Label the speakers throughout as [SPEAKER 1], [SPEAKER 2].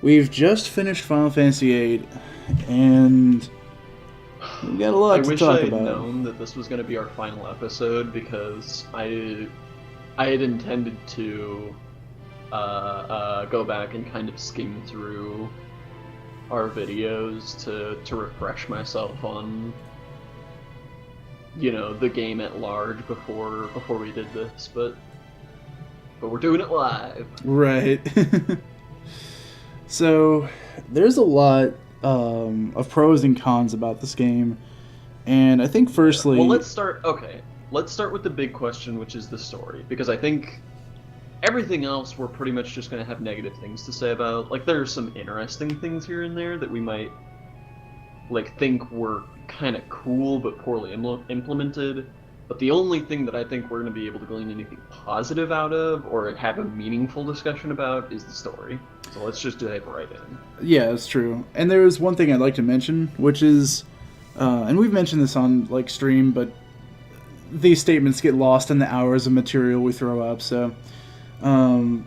[SPEAKER 1] We've just finished Final Fantasy VIII, and we got a
[SPEAKER 2] I
[SPEAKER 1] lot to
[SPEAKER 2] wish
[SPEAKER 1] talk
[SPEAKER 2] I had
[SPEAKER 1] about.
[SPEAKER 2] known that this was going to be our final episode because I had intended to go back and kind of skim through our videos to refresh myself on the game at large before we did this, but we're doing it live.
[SPEAKER 1] Right. So, there's a lot of pros and cons about this game, and I think
[SPEAKER 2] Yeah. Well,
[SPEAKER 1] firstly,
[SPEAKER 2] let's start. Okay, let's start with the big question, which is the story, because I think everything else we're pretty much just going to have negative things to say about. Like, there are some interesting things here and there that we might think were kind of cool but poorly implemented. But the only thing that I think we're going to be able to glean anything positive out of or have a meaningful discussion about is the story. So let's just dive right in.
[SPEAKER 1] yeah, it's true. And there was one thing I'd like to mention, which is, and we've mentioned this on stream, but these statements get lost in the hours of material we throw up. So,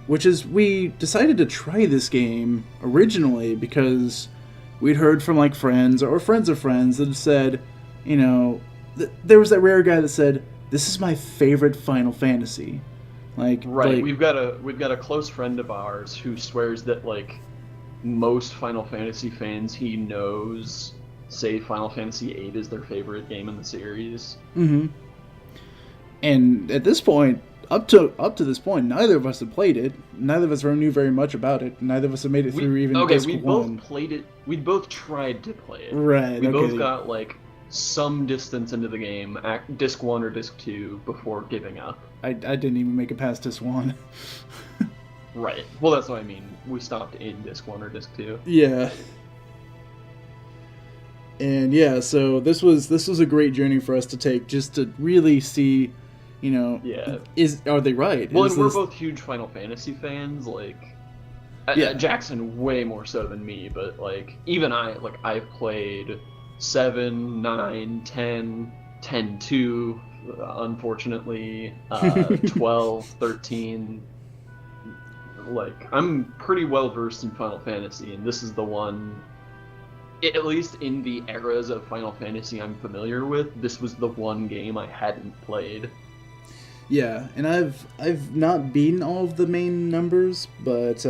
[SPEAKER 1] which is we decided to try this game originally because we'd heard from friends or friends of friends that had said, there was that rare guy that said, "This is my favorite Final Fantasy."
[SPEAKER 2] Right, we've got a close friend of ours who swears that most Final Fantasy fans he knows say Final Fantasy VIII is their favorite game in the series.
[SPEAKER 1] Mm-hmm. And at this point, up to this point, neither of us had played it. Neither of us knew very much about it. Neither of us had made it through even disc
[SPEAKER 2] we
[SPEAKER 1] one.
[SPEAKER 2] both played it. We both tried to play it.
[SPEAKER 1] Right.
[SPEAKER 2] We both
[SPEAKER 1] Okay.
[SPEAKER 2] got some distance into the game, disc one or disc two, before giving up.
[SPEAKER 1] I didn't even make it past disc one.
[SPEAKER 2] Right. Well, that's what I mean. We stopped in disc one or disc two.
[SPEAKER 1] Yeah. And yeah, so this was a great journey for us to take, just to really see,
[SPEAKER 2] Yeah.
[SPEAKER 1] are they right?
[SPEAKER 2] Well,
[SPEAKER 1] Is
[SPEAKER 2] and we're
[SPEAKER 1] this-
[SPEAKER 2] both huge Final Fantasy fans.
[SPEAKER 1] Yeah.
[SPEAKER 2] Jackson way more so than me, but even I've played 7, 9, 10, 10-2, unfortunately, 12, 13. I'm pretty well versed in Final Fantasy, and this is the one, at least in the eras of Final Fantasy I'm familiar with, this was the one game I hadn't played.
[SPEAKER 1] Yeah, and I've not beaten all of the main numbers, but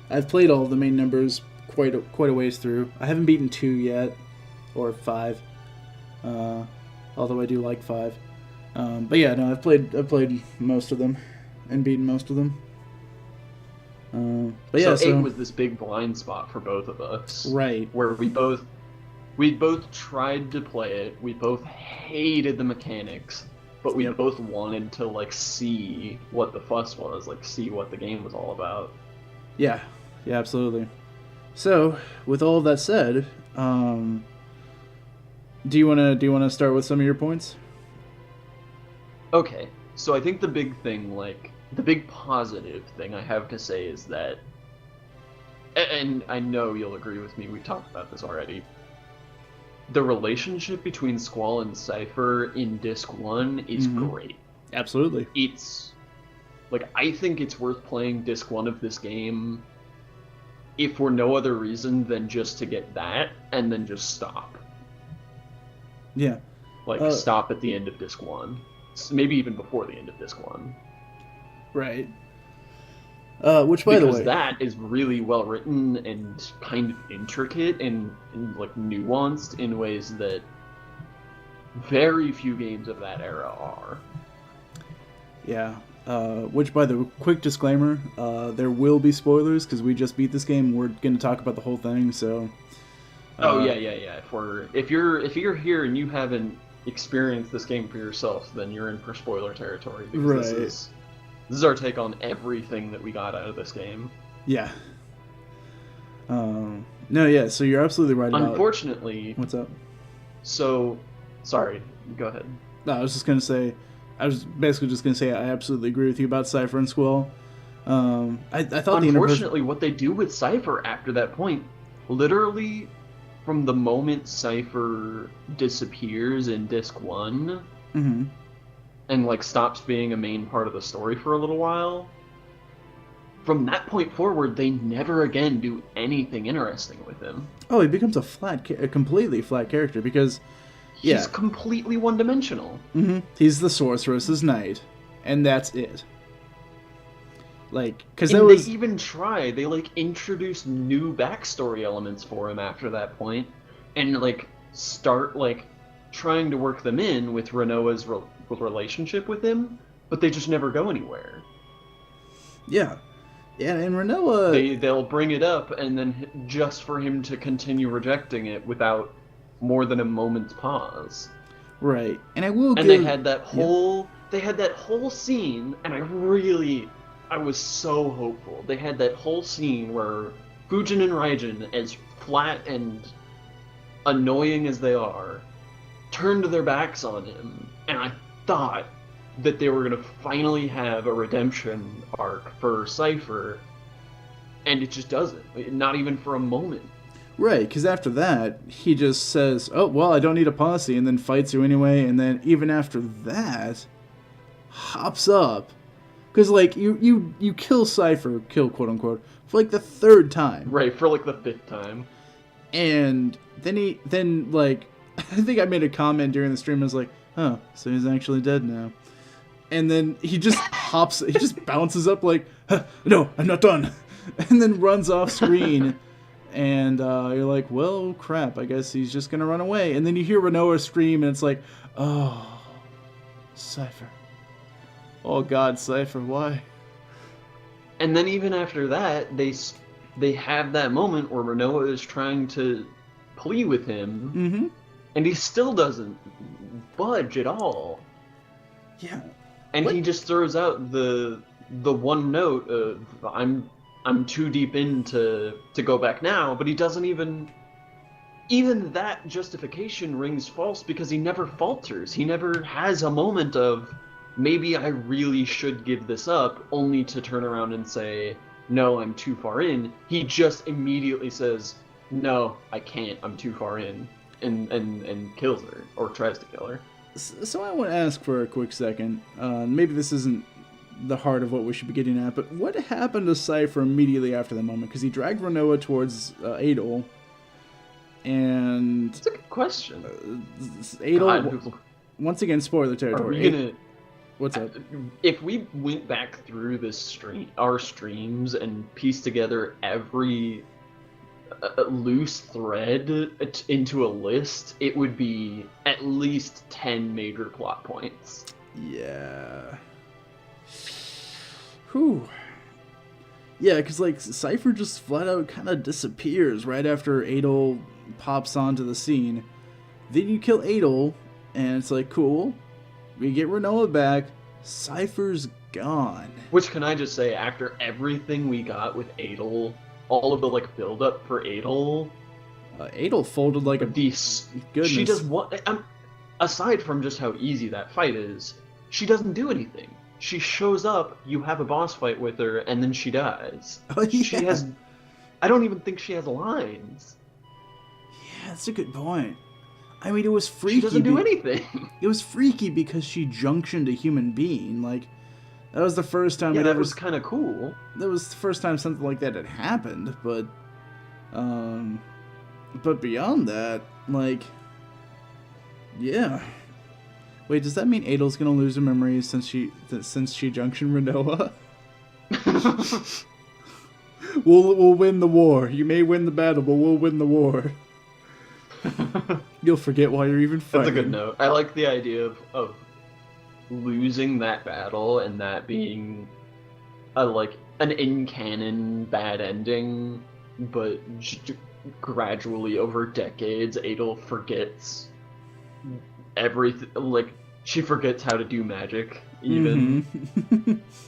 [SPEAKER 1] I've played all of the main numbers quite a ways through. I haven't beaten 2 yet, or 5, although I do like 5. But yeah, no, I've played most of them and beaten most of them. But yeah,
[SPEAKER 2] So 8
[SPEAKER 1] so
[SPEAKER 2] was this big blind spot for both of us.
[SPEAKER 1] right,
[SPEAKER 2] Where we both tried to play it, we both hated the mechanics, but we
[SPEAKER 1] Yep.
[SPEAKER 2] both wanted to see what the fuss was, see what the game was all about.
[SPEAKER 1] yeah, absolutely. So with all of that said, do you wanna start with some of your points?
[SPEAKER 2] Okay, so I think the big thing, the big positive thing I have to say is that, and I know you'll agree with me, we've talked about this already, the relationship between Squall and Cypher in Disc 1 is great.
[SPEAKER 1] Absolutely.
[SPEAKER 2] It's, I think it's worth playing Disc 1 of this game if for no other reason than just to get that, and then just stop.
[SPEAKER 1] Yeah.
[SPEAKER 2] Stop at the end of Disc 1. Maybe even before the end of Disc 1.
[SPEAKER 1] Right. Which, by
[SPEAKER 2] Because
[SPEAKER 1] the way,
[SPEAKER 2] that is really well written and kind of intricate and nuanced in ways that very few games of that era are.
[SPEAKER 1] yeah. Which, by the quick disclaimer, there will be spoilers because we just beat this game. And we're going to talk about the whole thing. So.
[SPEAKER 2] Oh yeah. If you're here and you haven't experienced this game for yourself, then you're in for spoiler territory. Because
[SPEAKER 1] Right.
[SPEAKER 2] This is our take on everything that we got out of this game.
[SPEAKER 1] Yeah. No, yeah. So you're absolutely right about.
[SPEAKER 2] Unfortunately,
[SPEAKER 1] What's up?
[SPEAKER 2] so sorry. Go ahead.
[SPEAKER 1] No, I was just gonna say. I was basically just gonna say I absolutely agree with you about Cypher and Squall. I thought
[SPEAKER 2] Unfortunately, what they do with Cypher after that point, literally, from the moment Cypher disappears in Disc 1,
[SPEAKER 1] Mm-hmm.
[SPEAKER 2] and stops being a main part of the story for a little while, from that point forward, they never again do anything interesting with him.
[SPEAKER 1] Oh, he becomes a completely flat character because, yeah,
[SPEAKER 2] He's completely one-dimensional.
[SPEAKER 1] He's the sorceress's knight, and that's it. Like, because
[SPEAKER 2] they even try. They like introduce new backstory elements for him after that point, and like start like trying to work them in with Renoa's relationship with him, but they just never go anywhere.
[SPEAKER 1] Yeah, and Renoa...
[SPEAKER 2] They'll bring it up, and then just for him to continue rejecting it without more than a moment's pause.
[SPEAKER 1] Right, and I will.
[SPEAKER 2] And they had that whole scene, and I was so hopeful. They had that whole scene where Fujin and Raijin, as flat and annoying as they are, turned their backs on him, and I thought that they were going to finally have a redemption arc for Cypher, and it just doesn't. Not even for a moment.
[SPEAKER 1] Right, because after that, he just says, oh, well, I don't need a posse, and then fights you anyway, and then even after that, hops up. Because, like, you kill Cypher, quote-unquote, for, like, the third time.
[SPEAKER 2] Right, for, like, the fifth time.
[SPEAKER 1] And then, like, I think I made a comment during the stream, I was like, oh, so he's actually dead now. And then he just he just bounces up like, huh, no, I'm not done. And then runs off screen. And you're like, well, crap, I guess he's just going to run away. And then you hear Renoa scream, and it's like, oh, Cypher. Oh, God, Cypher, why?
[SPEAKER 2] And then even after that, they have that moment where Renoa is trying to plea with him, and he still doesn't budge at all.
[SPEAKER 1] Yeah.
[SPEAKER 2] And he just throws out the one note of, I'm too deep in to go back now, but he doesn't even that justification rings false because he never falters. He never has a moment of, maybe I really should give this up, only to turn around and say, no, I'm too far in. He just immediately says, no, I can't, I'm too far in, and kills her, or tries to kill her.
[SPEAKER 1] So I want to ask for a quick second, maybe this isn't the heart of what we should be getting at, but what happened to Cypher immediately after that moment? Because he dragged Renoa towards Adol, and...
[SPEAKER 2] That's a good question.
[SPEAKER 1] Adol, once again, spoiler territory. What's up?
[SPEAKER 2] If we went back through our streams and pieced together every loose thread into a list, it would be at least 10 major plot points.
[SPEAKER 1] Yeah. Whew. Yeah, because, like, Cypher just flat out kind of disappears right after Adol pops onto the scene. Then you kill Adol, and it's like, cool. We get Renoa back. Cypher's gone.
[SPEAKER 2] Which, can I just say, after everything we got with Adol, all of the, like, build-up for Adol...
[SPEAKER 1] Adol folded like a...
[SPEAKER 2] Goodness.
[SPEAKER 1] She
[SPEAKER 2] does what... aside from just how easy that fight is, she doesn't do anything. She shows up, you have a boss fight with her, and then she dies.
[SPEAKER 1] Oh, yeah.
[SPEAKER 2] She has... I don't even think she has lines.
[SPEAKER 1] Yeah, that's a good point. I mean, it was freaky.
[SPEAKER 2] She doesn't do anything.
[SPEAKER 1] It was freaky because she junctioned a human being. Like, that was the first time
[SPEAKER 2] that was kind of cool.
[SPEAKER 1] That was the first time something like that had happened, but beyond that, like, yeah. Wait, does that mean Adol's gonna lose her memories since she junctioned Renoa? We'll win the war. You may win the battle, but we'll win the war. You'll forget why you're even fighting.
[SPEAKER 2] That's a good note. I like the idea of losing that battle and that being an in-canon bad ending, but gradually over decades, Adol forgets everything. Like, she forgets how to do magic, even,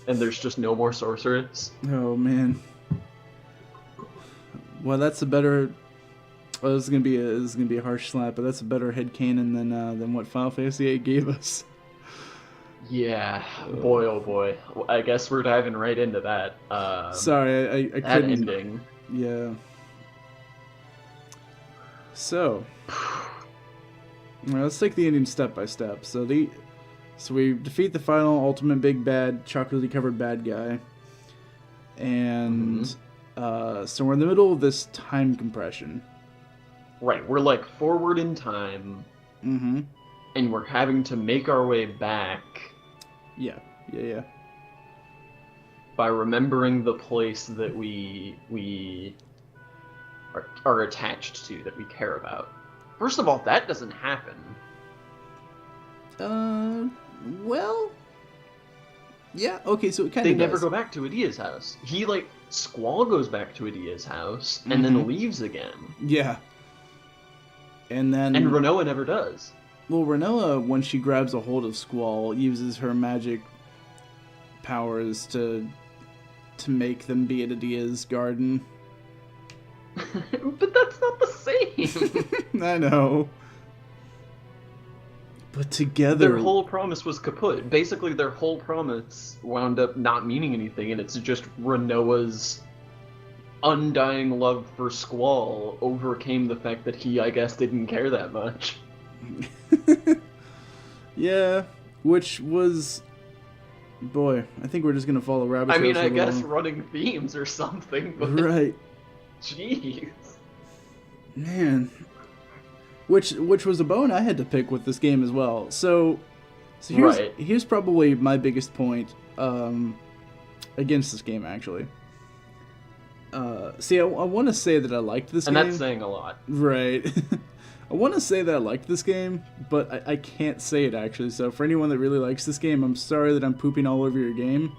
[SPEAKER 2] and there's just no more sorceress.
[SPEAKER 1] Oh man. Well, that's a better. Well, this is gonna be a harsh slap, but that's a better headcanon than what Final Fantasy VIII gave us.
[SPEAKER 2] Yeah, boy, oh boy. I guess we're diving right into that.
[SPEAKER 1] Sorry, I
[SPEAKER 2] that
[SPEAKER 1] couldn't.
[SPEAKER 2] ending.
[SPEAKER 1] Yeah. So, let's take the ending step by step. So we defeat the final ultimate big bad chocolatey covered bad guy. and so we're in the middle of this time compression.
[SPEAKER 2] Right, we're like forward in time,
[SPEAKER 1] Mm-hmm.
[SPEAKER 2] and we're having to make our way back.
[SPEAKER 1] Yeah.
[SPEAKER 2] By remembering the place that we are attached to, that we care about. First of all, that doesn't happen.
[SPEAKER 1] Well, yeah, okay, so it kind of
[SPEAKER 2] They never go back to Adia's house. Squall goes back to Adia's house and then leaves again.
[SPEAKER 1] Yeah. And
[SPEAKER 2] Renoa never does.
[SPEAKER 1] Well, Renoa, when she grabs a hold of Squall, uses her magic powers to make them be at Adia's garden.
[SPEAKER 2] But that's not the same.
[SPEAKER 1] I know. But together...
[SPEAKER 2] Their whole promise was kaput. Basically, their whole promise wound up not meaning anything, and it's just Renoa's undying love for Squall overcame the fact that he, I guess, didn't care that much.
[SPEAKER 1] Yeah, which was... Boy, I think we're just gonna follow rabbit trails.
[SPEAKER 2] I guess running themes or something, but...
[SPEAKER 1] Right.
[SPEAKER 2] Jeez.
[SPEAKER 1] Man. Which was a bone I had to pick with this game as well. So here's probably my biggest point against this game, actually. I want to say that I liked this game.
[SPEAKER 2] And that's saying a lot.
[SPEAKER 1] Right. I want to say that I liked this game, but I can't say it, actually. So for anyone that really likes this game, I'm sorry that I'm pooping all over your game.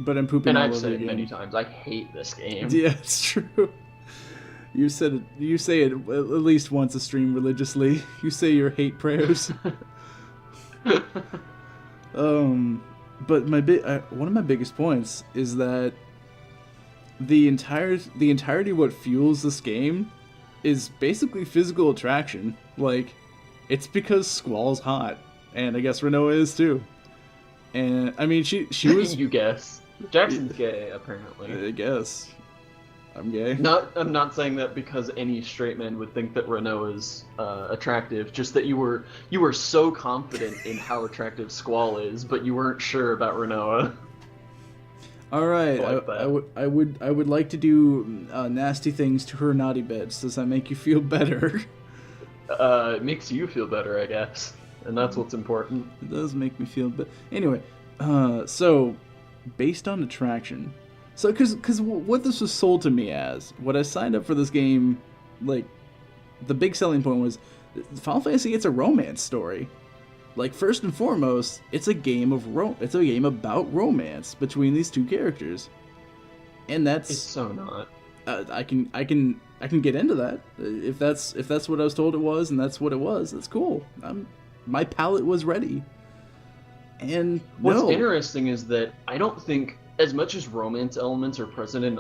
[SPEAKER 1] But I'm pooping all over your game.
[SPEAKER 2] And I've said it many times, I hate this game.
[SPEAKER 1] Yeah, it's true. You say it at least once a stream religiously. You say your hate prayers. But one of my biggest points is that the entirety of what fuels this game is basically physical attraction. Like, it's because Squall's hot, and I guess Renoa is too. And I mean, she was.
[SPEAKER 2] You guess. Jackson's gay, apparently.
[SPEAKER 1] I guess. I'm gay.
[SPEAKER 2] I'm not saying that because any straight man would think that Renoa is attractive. Just that you were so confident in how attractive Squall is, but you weren't sure about Renoa.
[SPEAKER 1] All right, I would like to do nasty things to her naughty bits. Does that make you feel better?
[SPEAKER 2] It makes you feel better, I guess, and that's what's important.
[SPEAKER 1] It does make me feel better. Anyway, so based on attraction. So, because what this was sold to me as, what I signed up for this game, like, the big selling point was, Final Fantasy, it's a romance story. Like, first and foremost, it's a game about romance between these two characters, and that's.
[SPEAKER 2] It's so not.
[SPEAKER 1] I can get into that if that's what I was told it was, and that's what it was. That's cool. My palate was ready. And
[SPEAKER 2] what's interesting is that I don't think, as much as romance elements are present in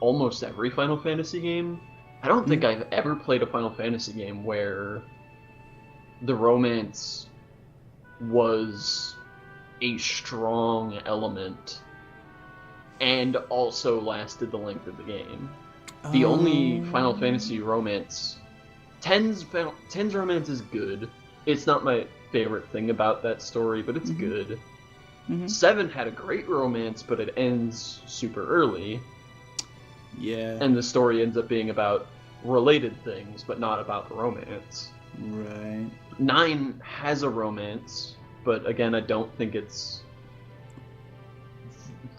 [SPEAKER 2] almost every Final Fantasy game, I don't think I've ever played a Final Fantasy game where the romance was a strong element and also lasted the length of the game. The only Final Fantasy romance... 10's romance is good. It's not my favorite thing about that story, but it's good. 7 had a great romance, but it ends super early.
[SPEAKER 1] Yeah.
[SPEAKER 2] And the story ends up being about related things, but not about the romance.
[SPEAKER 1] Right.
[SPEAKER 2] 9 has a romance, but again, I don't think it's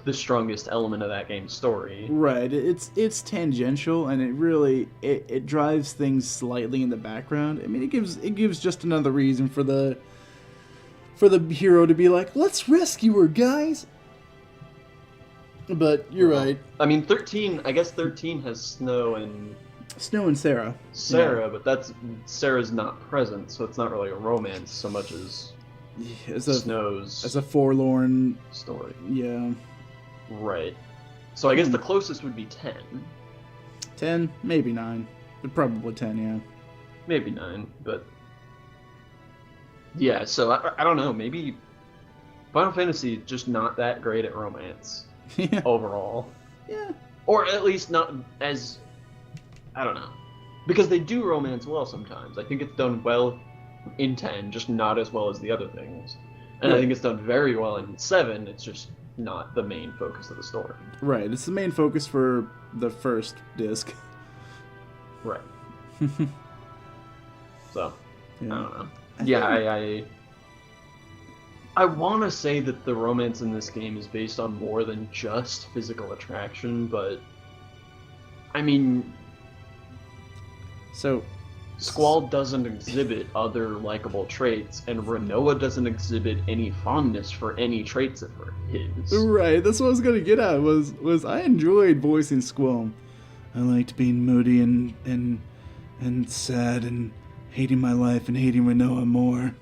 [SPEAKER 2] the strongest element of that game's story.
[SPEAKER 1] Right. It's tangential, and it drives things slightly in the background. I mean, it gives just another reason for the hero to be like, let's rescue her, guys. But you're right.
[SPEAKER 2] I mean, 13 has Snow and
[SPEAKER 1] Sarah.
[SPEAKER 2] Sarah, yeah. But Sarah's not present, so it's not really a romance so much as Snow's
[SPEAKER 1] as a forlorn
[SPEAKER 2] story.
[SPEAKER 1] Yeah.
[SPEAKER 2] Right. So I guess the closest would be 10.
[SPEAKER 1] 10, maybe 9, but probably 10. Yeah.
[SPEAKER 2] Maybe 9, but. Yeah, so I don't know, maybe Final Fantasy just not that great at romance overall.
[SPEAKER 1] Yeah.
[SPEAKER 2] Or at least not as, I don't know. Because they do romance well sometimes. I think it's done well in 10, just not as well as the other things. And I think it's done very well in 7, it's just not the main focus of the story.
[SPEAKER 1] Right. It's the main focus for the first disc.
[SPEAKER 2] Right. So,
[SPEAKER 1] Yeah.
[SPEAKER 2] I don't know. Yeah, I want to say that the romance in this game is based on more than just physical attraction, but I mean,
[SPEAKER 1] So,
[SPEAKER 2] Squall doesn't exhibit other likable traits, and Renoa doesn't exhibit any fondness for any traits of his.
[SPEAKER 1] right, that's what I was gonna get at. Was I enjoyed voicing Squall. I liked being moody and sad and hating my life and hating Renoa more.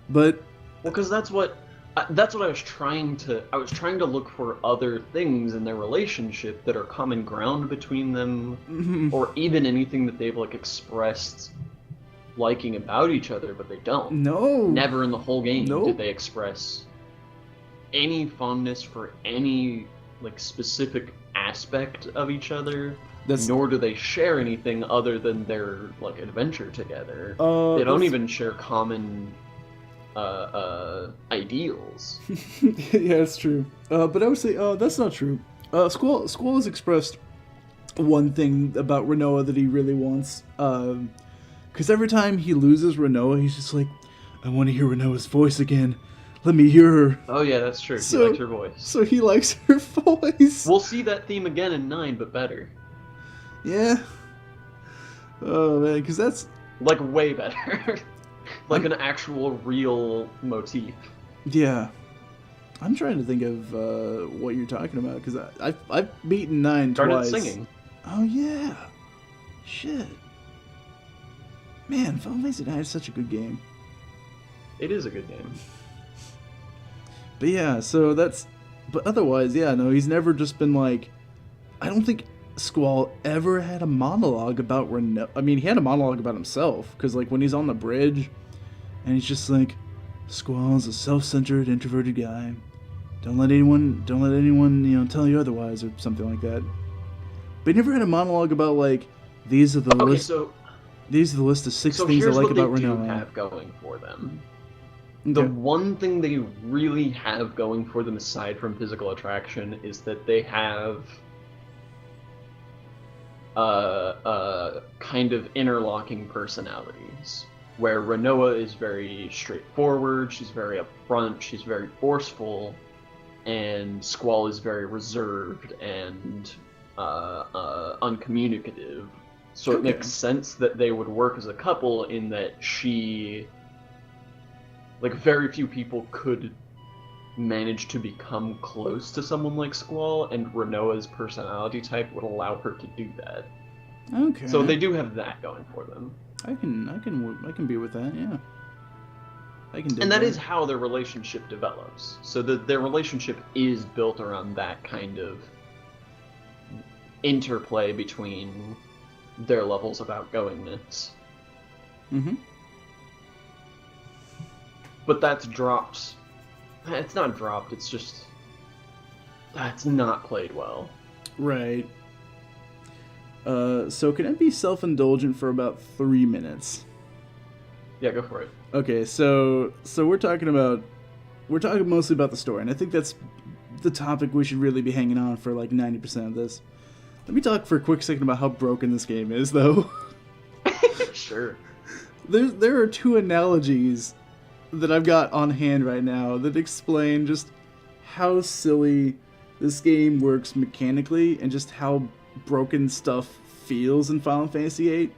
[SPEAKER 1] But
[SPEAKER 2] Well, because that's what I was trying to. I was trying to look for other things in their relationship that are common ground between them, or even anything that they've like expressed liking about each other, but they don't.
[SPEAKER 1] no,
[SPEAKER 2] Never in the whole game
[SPEAKER 1] Nope.
[SPEAKER 2] did they express any fondness for any like specific aspect of each other.
[SPEAKER 1] That's
[SPEAKER 2] Nor do they share anything other than their like adventure together. They don't
[SPEAKER 1] that's-
[SPEAKER 2] even share common ideals.
[SPEAKER 1] yeah, it's true. But I would say that's not true. Squall has expressed one thing about Renoa that he really wants. Because every time he loses Renoa, he's just like, I want to hear Renoa's voice again. Let me hear her.
[SPEAKER 2] Oh yeah, that's true.
[SPEAKER 1] So-
[SPEAKER 2] He likes her voice.
[SPEAKER 1] So he likes her voice.
[SPEAKER 2] We'll see that theme again in 9, but better.
[SPEAKER 1] Yeah. Oh man, because that's
[SPEAKER 2] Like way better. Like an actual real motif.
[SPEAKER 1] yeah. I'm trying to think of what you're talking about because I've beaten 9
[SPEAKER 2] Started
[SPEAKER 1] twice.
[SPEAKER 2] singing.
[SPEAKER 1] Oh yeah. Shit. Man, Final Fantasy 9 is such a good game.
[SPEAKER 2] It is a good game.
[SPEAKER 1] But yeah, so that's. But otherwise, yeah, no, he's never just been like. I don't think Squall ever had a monologue about Renoa. I mean, he had a monologue about himself because, like, when he's on the bridge, and he's just like, Squall's a self-centered, introverted guy. Don't let anyone, tell you otherwise, or something like that. But he never had a monologue about like, these are the
[SPEAKER 2] Okay,
[SPEAKER 1] list.
[SPEAKER 2] so
[SPEAKER 1] These are the list of 6 things I
[SPEAKER 2] here's
[SPEAKER 1] like
[SPEAKER 2] what they
[SPEAKER 1] about
[SPEAKER 2] do
[SPEAKER 1] Renoa.
[SPEAKER 2] have going for them. The
[SPEAKER 1] Okay.
[SPEAKER 2] one thing they really have going for them aside from physical attraction is that they have kind of interlocking personalities, where Renoa is very straightforward, she's very upfront, she's very forceful, and Squall is very reserved and uncommunicative. So it
[SPEAKER 1] Okay.
[SPEAKER 2] makes sense that they would work as a couple in that she... Like, very few people could manage to become close to someone like Squall, and Renoa's personality type would allow her to do that.
[SPEAKER 1] Okay.
[SPEAKER 2] So they do have that going for them.
[SPEAKER 1] I can be with that. Yeah. I can.
[SPEAKER 2] And that is how their relationship develops. So their relationship is built around that kind of interplay between their levels of outgoingness.
[SPEAKER 1] Mm-hmm.
[SPEAKER 2] But that's dropped. It's not dropped, it's just... That's not played well.
[SPEAKER 1] Right. So can I be self-indulgent for about 3 minutes?
[SPEAKER 2] Yeah, go for it.
[SPEAKER 1] Okay, so we're talking mostly about the story, and I think that's the topic we should really be hanging on for like 90% of this. Let me talk for a quick second about how broken this game is, though.
[SPEAKER 2] Sure.
[SPEAKER 1] There are 2 analogies that I've got on hand right now that explain just how silly this game works mechanically and just how broken stuff feels in Final Fantasy VIII.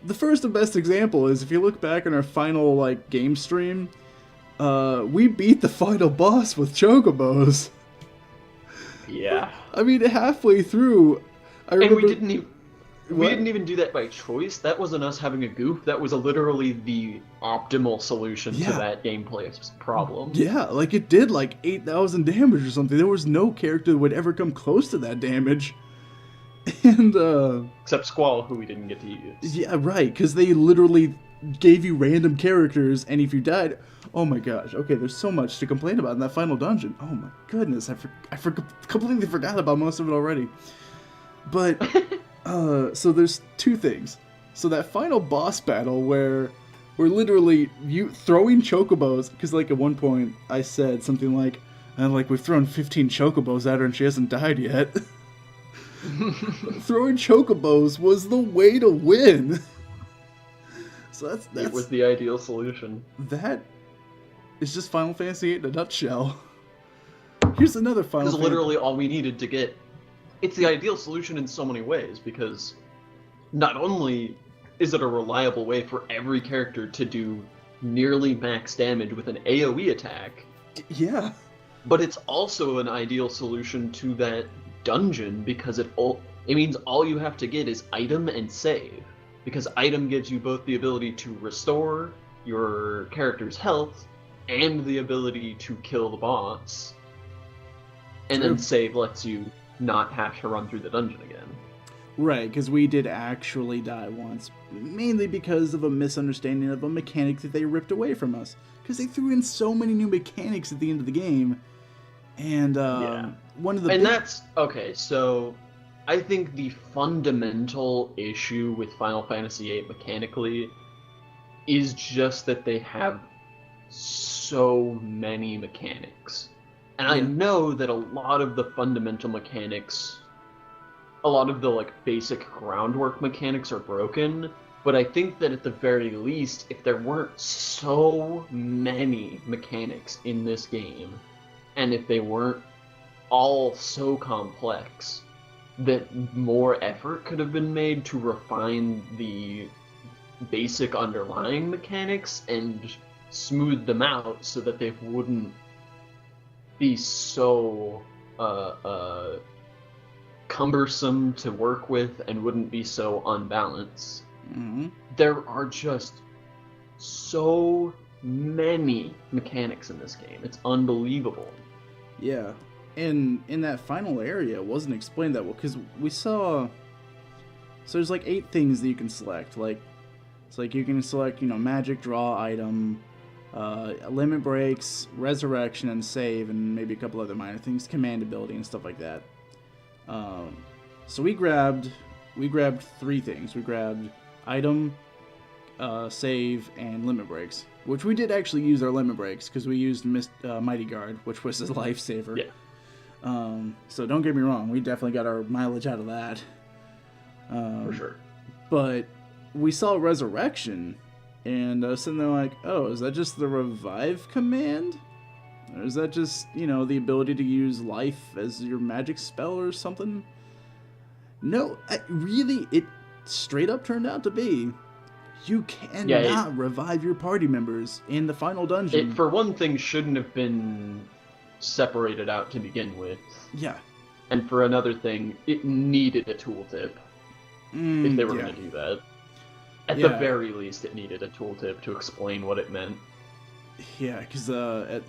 [SPEAKER 1] The first and best example is if you look back on our final like game stream, we beat the final boss with chocobos.
[SPEAKER 2] Yeah.
[SPEAKER 1] I mean, halfway through, I
[SPEAKER 2] And
[SPEAKER 1] remember
[SPEAKER 2] we didn't even do that by choice. That wasn't us having a goof. That was literally the optimal solution to
[SPEAKER 1] Yeah.
[SPEAKER 2] that gameplay problem.
[SPEAKER 1] Yeah, like it did like 8,000 damage or something. There was no character that would ever come close to that damage. And
[SPEAKER 2] Except Squall, who we didn't get to use.
[SPEAKER 1] yeah, right, because they literally gave you random characters, and if you died, oh my gosh, okay, there's so much to complain about in that final dungeon. Oh my goodness, I completely forgot about most of it already. But so there's 2 things. So that final boss battle where we're literally you throwing chocobos, because like at one point I said something like, And like, we've thrown 15 chocobos at her and she hasn't died yet. Throwing chocobos was the way to win. So that's
[SPEAKER 2] It was the ideal solution.
[SPEAKER 1] That is just Final Fantasy VIII in a nutshell. Here's another Final Fantasy.
[SPEAKER 2] This is literally all we needed to get. It's the ideal solution in so many ways, because not only is it a reliable way for every character to do nearly max damage with an AoE attack,
[SPEAKER 1] yeah,
[SPEAKER 2] but it's also an ideal solution to that dungeon, because it means all you have to get is item and save. Because item gives you both the ability to restore your character's health and the ability to kill the boss. And then save lets you not have to run through the dungeon again.
[SPEAKER 1] Right, because we did actually die once, mainly because of a misunderstanding of a mechanic that they ripped away from us. Because they threw in so many new mechanics at the end of the game, and one of the
[SPEAKER 2] that's okay. So I think the fundamental issue with Final Fantasy VIII mechanically is just that they have so many mechanics. And I know that a lot of the fundamental mechanics, a lot of the like basic groundwork mechanics are broken, but I think that at the very least, if there weren't so many mechanics in this game, and if they weren't all so complex, that more effort could have been made to refine the basic underlying mechanics and smooth them out so that they wouldn't be so cumbersome to work with and wouldn't be so unbalanced.
[SPEAKER 1] Mm-hmm.
[SPEAKER 2] There are just so many mechanics in this game. It's unbelievable.
[SPEAKER 1] Yeah. In that final area, it wasn't explained that well, because we saw... So there's like 8 things that you can select. Like, it's like you can select, magic, draw, item, limit breaks, resurrection, and save, and maybe a couple other minor things, command ability, and stuff like that. So we grabbed 3 things. We grabbed item, save, and limit breaks, which we did actually use our limit breaks, because we used Mighty Guard, which was a lifesaver.
[SPEAKER 2] Yeah.
[SPEAKER 1] So don't get me wrong, we definitely got our mileage out of that.
[SPEAKER 2] For sure.
[SPEAKER 1] But we saw resurrection, and I was sitting there like, oh, is that just the revive command? Or is that just, the ability to use life as your magic spell or something? No, it straight up turned out to be, you cannot revive your party members in the final dungeon.
[SPEAKER 2] It, for one thing, shouldn't have been separated out to begin with.
[SPEAKER 1] Yeah.
[SPEAKER 2] And for another thing, it needed a tooltip if they were going to do that. At the very least, it needed a tooltip to explain what it meant.
[SPEAKER 1] Yeah, because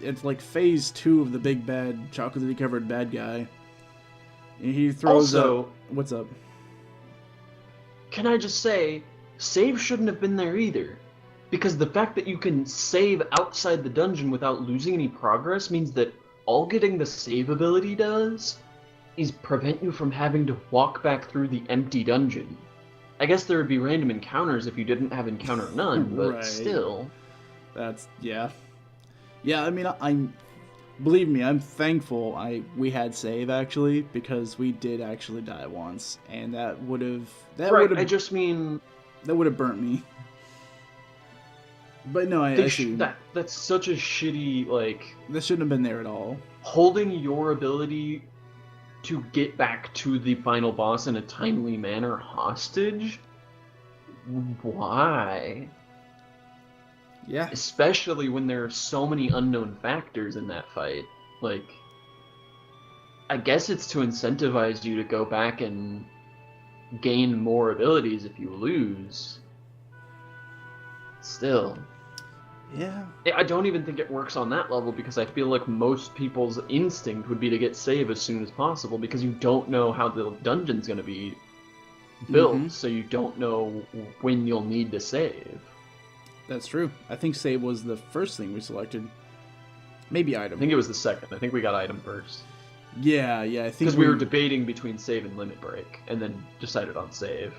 [SPEAKER 1] it's like phase 2 of the big bad, chocolatey-covered bad guy. And he throws up... What's up?
[SPEAKER 2] Can I just say, save shouldn't have been there either. Because the fact that you can save outside the dungeon without losing any progress means that all getting the save ability does is prevent you from having to walk back through the empty dungeon. I guess there would be random encounters if you didn't have encounter none, but still.
[SPEAKER 1] That's, yeah. Yeah, I mean, believe me, I'm thankful we had save, actually, because we did actually die once, and that would have...
[SPEAKER 2] I just mean...
[SPEAKER 1] That would have burnt me. But no, I see.
[SPEAKER 2] That's such a shitty, like...
[SPEAKER 1] This shouldn't have been there at all.
[SPEAKER 2] Holding your ability to get back to the final boss in a timely manner hostage? Why?
[SPEAKER 1] Yeah.
[SPEAKER 2] Especially when there are so many unknown factors in that fight. Like, I guess it's to incentivize you to go back and gain more abilities if you lose. Still.
[SPEAKER 1] Yeah.
[SPEAKER 2] I don't even think it works on that level, because I feel like most people's instinct would be to get save as soon as possible, because you don't know how the dungeon's going to be built, so you don't know when you'll need to save.
[SPEAKER 1] That's true. I think save was the first thing we selected. Maybe item.
[SPEAKER 2] I think it was the second. I think we got item first.
[SPEAKER 1] Yeah, I think...
[SPEAKER 2] Because we were debating between save and limit break, and then decided on save.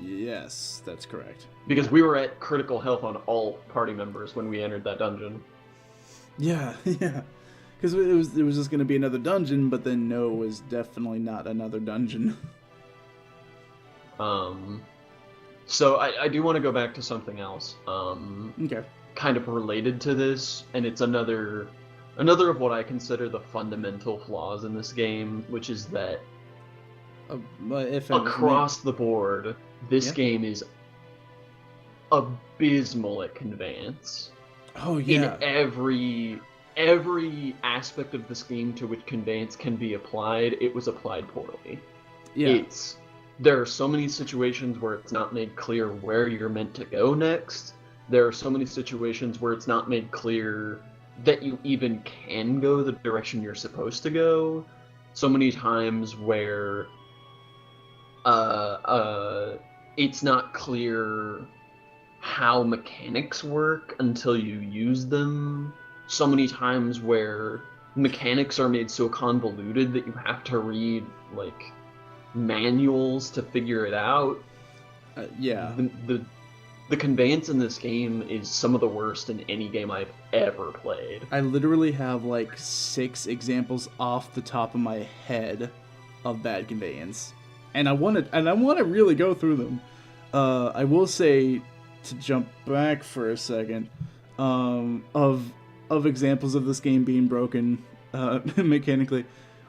[SPEAKER 1] Yes, that's correct.
[SPEAKER 2] Because we were at critical health on all party members when we entered that dungeon.
[SPEAKER 1] Yeah, yeah. Because it was just going to be another dungeon, but then no, it was definitely not another dungeon.
[SPEAKER 2] So I do want to go back to something else.
[SPEAKER 1] Okay.
[SPEAKER 2] Kind of related to this, and it's another of what I consider the fundamental flaws in this game, which is that
[SPEAKER 1] If
[SPEAKER 2] across the board, this game is abysmal at conveyance.
[SPEAKER 1] Oh yeah.
[SPEAKER 2] In every aspect of this game to which conveyance can be applied, it was applied poorly.
[SPEAKER 1] Yeah.
[SPEAKER 2] There are so many situations where it's not made clear where you're meant to go next. There are so many situations where it's not made clear that you even can go the direction you're supposed to go. So many times where it's not clear how mechanics work until you use them. So many times where mechanics are made so convoluted that you have to read, like, manuals to figure it out.
[SPEAKER 1] Yeah.
[SPEAKER 2] The conveyance in this game is some of the worst in any game I've ever played.
[SPEAKER 1] I literally have like 6 examples off the top of my head of bad conveyance, and I want to really go through them. I will say, to jump back for a second, of examples of this game being broken mechanically,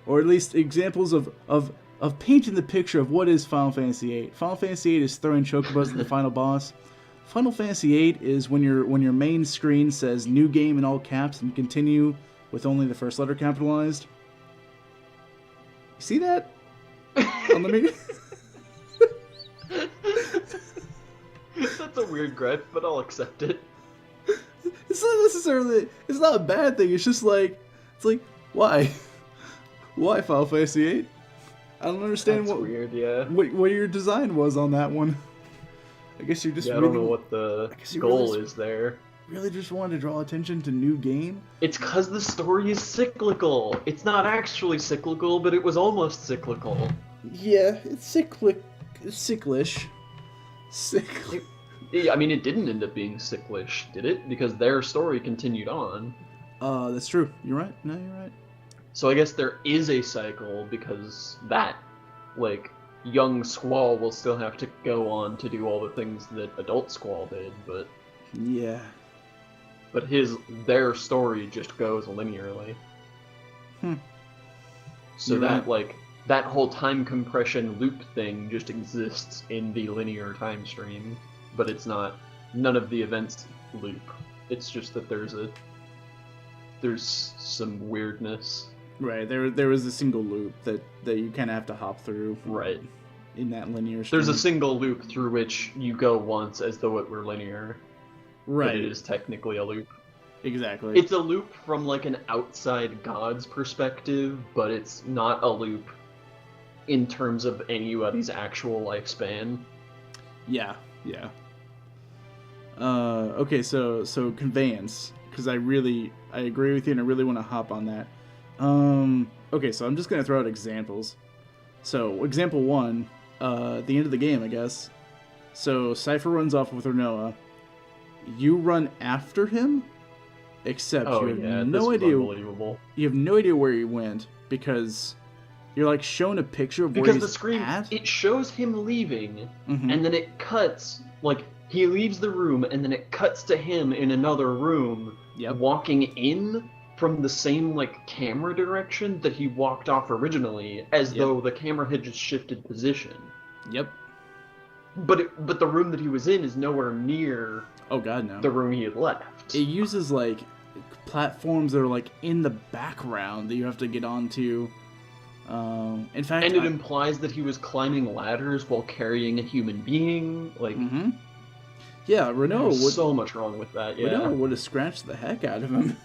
[SPEAKER 1] or at least examples of painting the picture of what is Final Fantasy VIII. Final Fantasy VIII is throwing chocobos at the final boss. Final Fantasy VIII is when your main screen says "New Game" in all caps and continue with only the first letter capitalized. You see that? On the meter?
[SPEAKER 2] That's a weird gripe, but I'll accept it.
[SPEAKER 1] It's not necessarily. It's not a bad thing. It's like why? Why Final Fantasy VIII? I don't understand.
[SPEAKER 2] That's weird. Yeah.
[SPEAKER 1] What your design was on that one. I guess you're just.
[SPEAKER 2] Yeah, I don't know what the goal is there.
[SPEAKER 1] Really, just wanted to draw attention to New Game.
[SPEAKER 2] It's because the story is cyclical. It's not actually cyclical, but it was almost cyclical.
[SPEAKER 1] Yeah, it's cyclish.
[SPEAKER 2] I mean, it didn't end up being cyclish, did it? Because their story continued on.
[SPEAKER 1] That's true. You're right. No, you're right.
[SPEAKER 2] So I guess there is a cycle because that, like, young Squall will still have to go on to do all the things that adult Squall did, but
[SPEAKER 1] yeah.
[SPEAKER 2] But their story just goes linearly. So
[SPEAKER 1] You're
[SPEAKER 2] that
[SPEAKER 1] right.
[SPEAKER 2] like that whole time compression loop thing just exists in the linear time stream, but it's not. None of the events loop. It's just that there's some weirdness.
[SPEAKER 1] Right. There was a single loop that you kind of have to hop through.
[SPEAKER 2] Right.
[SPEAKER 1] In that linear stream.
[SPEAKER 2] There's a single loop through which you go once as though it were linear.
[SPEAKER 1] Right.
[SPEAKER 2] But it is technically a loop.
[SPEAKER 1] Exactly.
[SPEAKER 2] It's a loop from like an outside god's perspective, but it's not a loop in terms of anybody's actual lifespan.
[SPEAKER 1] Yeah. Okay, so conveyance, because I agree with you, and I really want to hop on that. Okay, so I'm just gonna throw out examples. So example 1, the end of the game, I guess. So Cypher runs off with Renoa. You run after him, except you have no idea.
[SPEAKER 2] Unbelievable.
[SPEAKER 1] You have no idea where he went because you're like shown a picture of where he's
[SPEAKER 2] the screen
[SPEAKER 1] at.
[SPEAKER 2] It shows him leaving, and then it cuts like he leaves the room, and then it cuts to him in another room, walking in from the same like camera direction that he walked off originally, as though the camera had just shifted position.
[SPEAKER 1] Yep.
[SPEAKER 2] But the room that he was in is nowhere near.
[SPEAKER 1] Oh god, no.
[SPEAKER 2] The room he had left.
[SPEAKER 1] It uses like platforms that are like in the background that you have to get onto. In fact,
[SPEAKER 2] and it implies that he was climbing ladders while carrying a human being. Like,
[SPEAKER 1] yeah, Renoa would
[SPEAKER 2] so much wrong with that. Yeah,
[SPEAKER 1] Renoa would have scratched the heck out of him.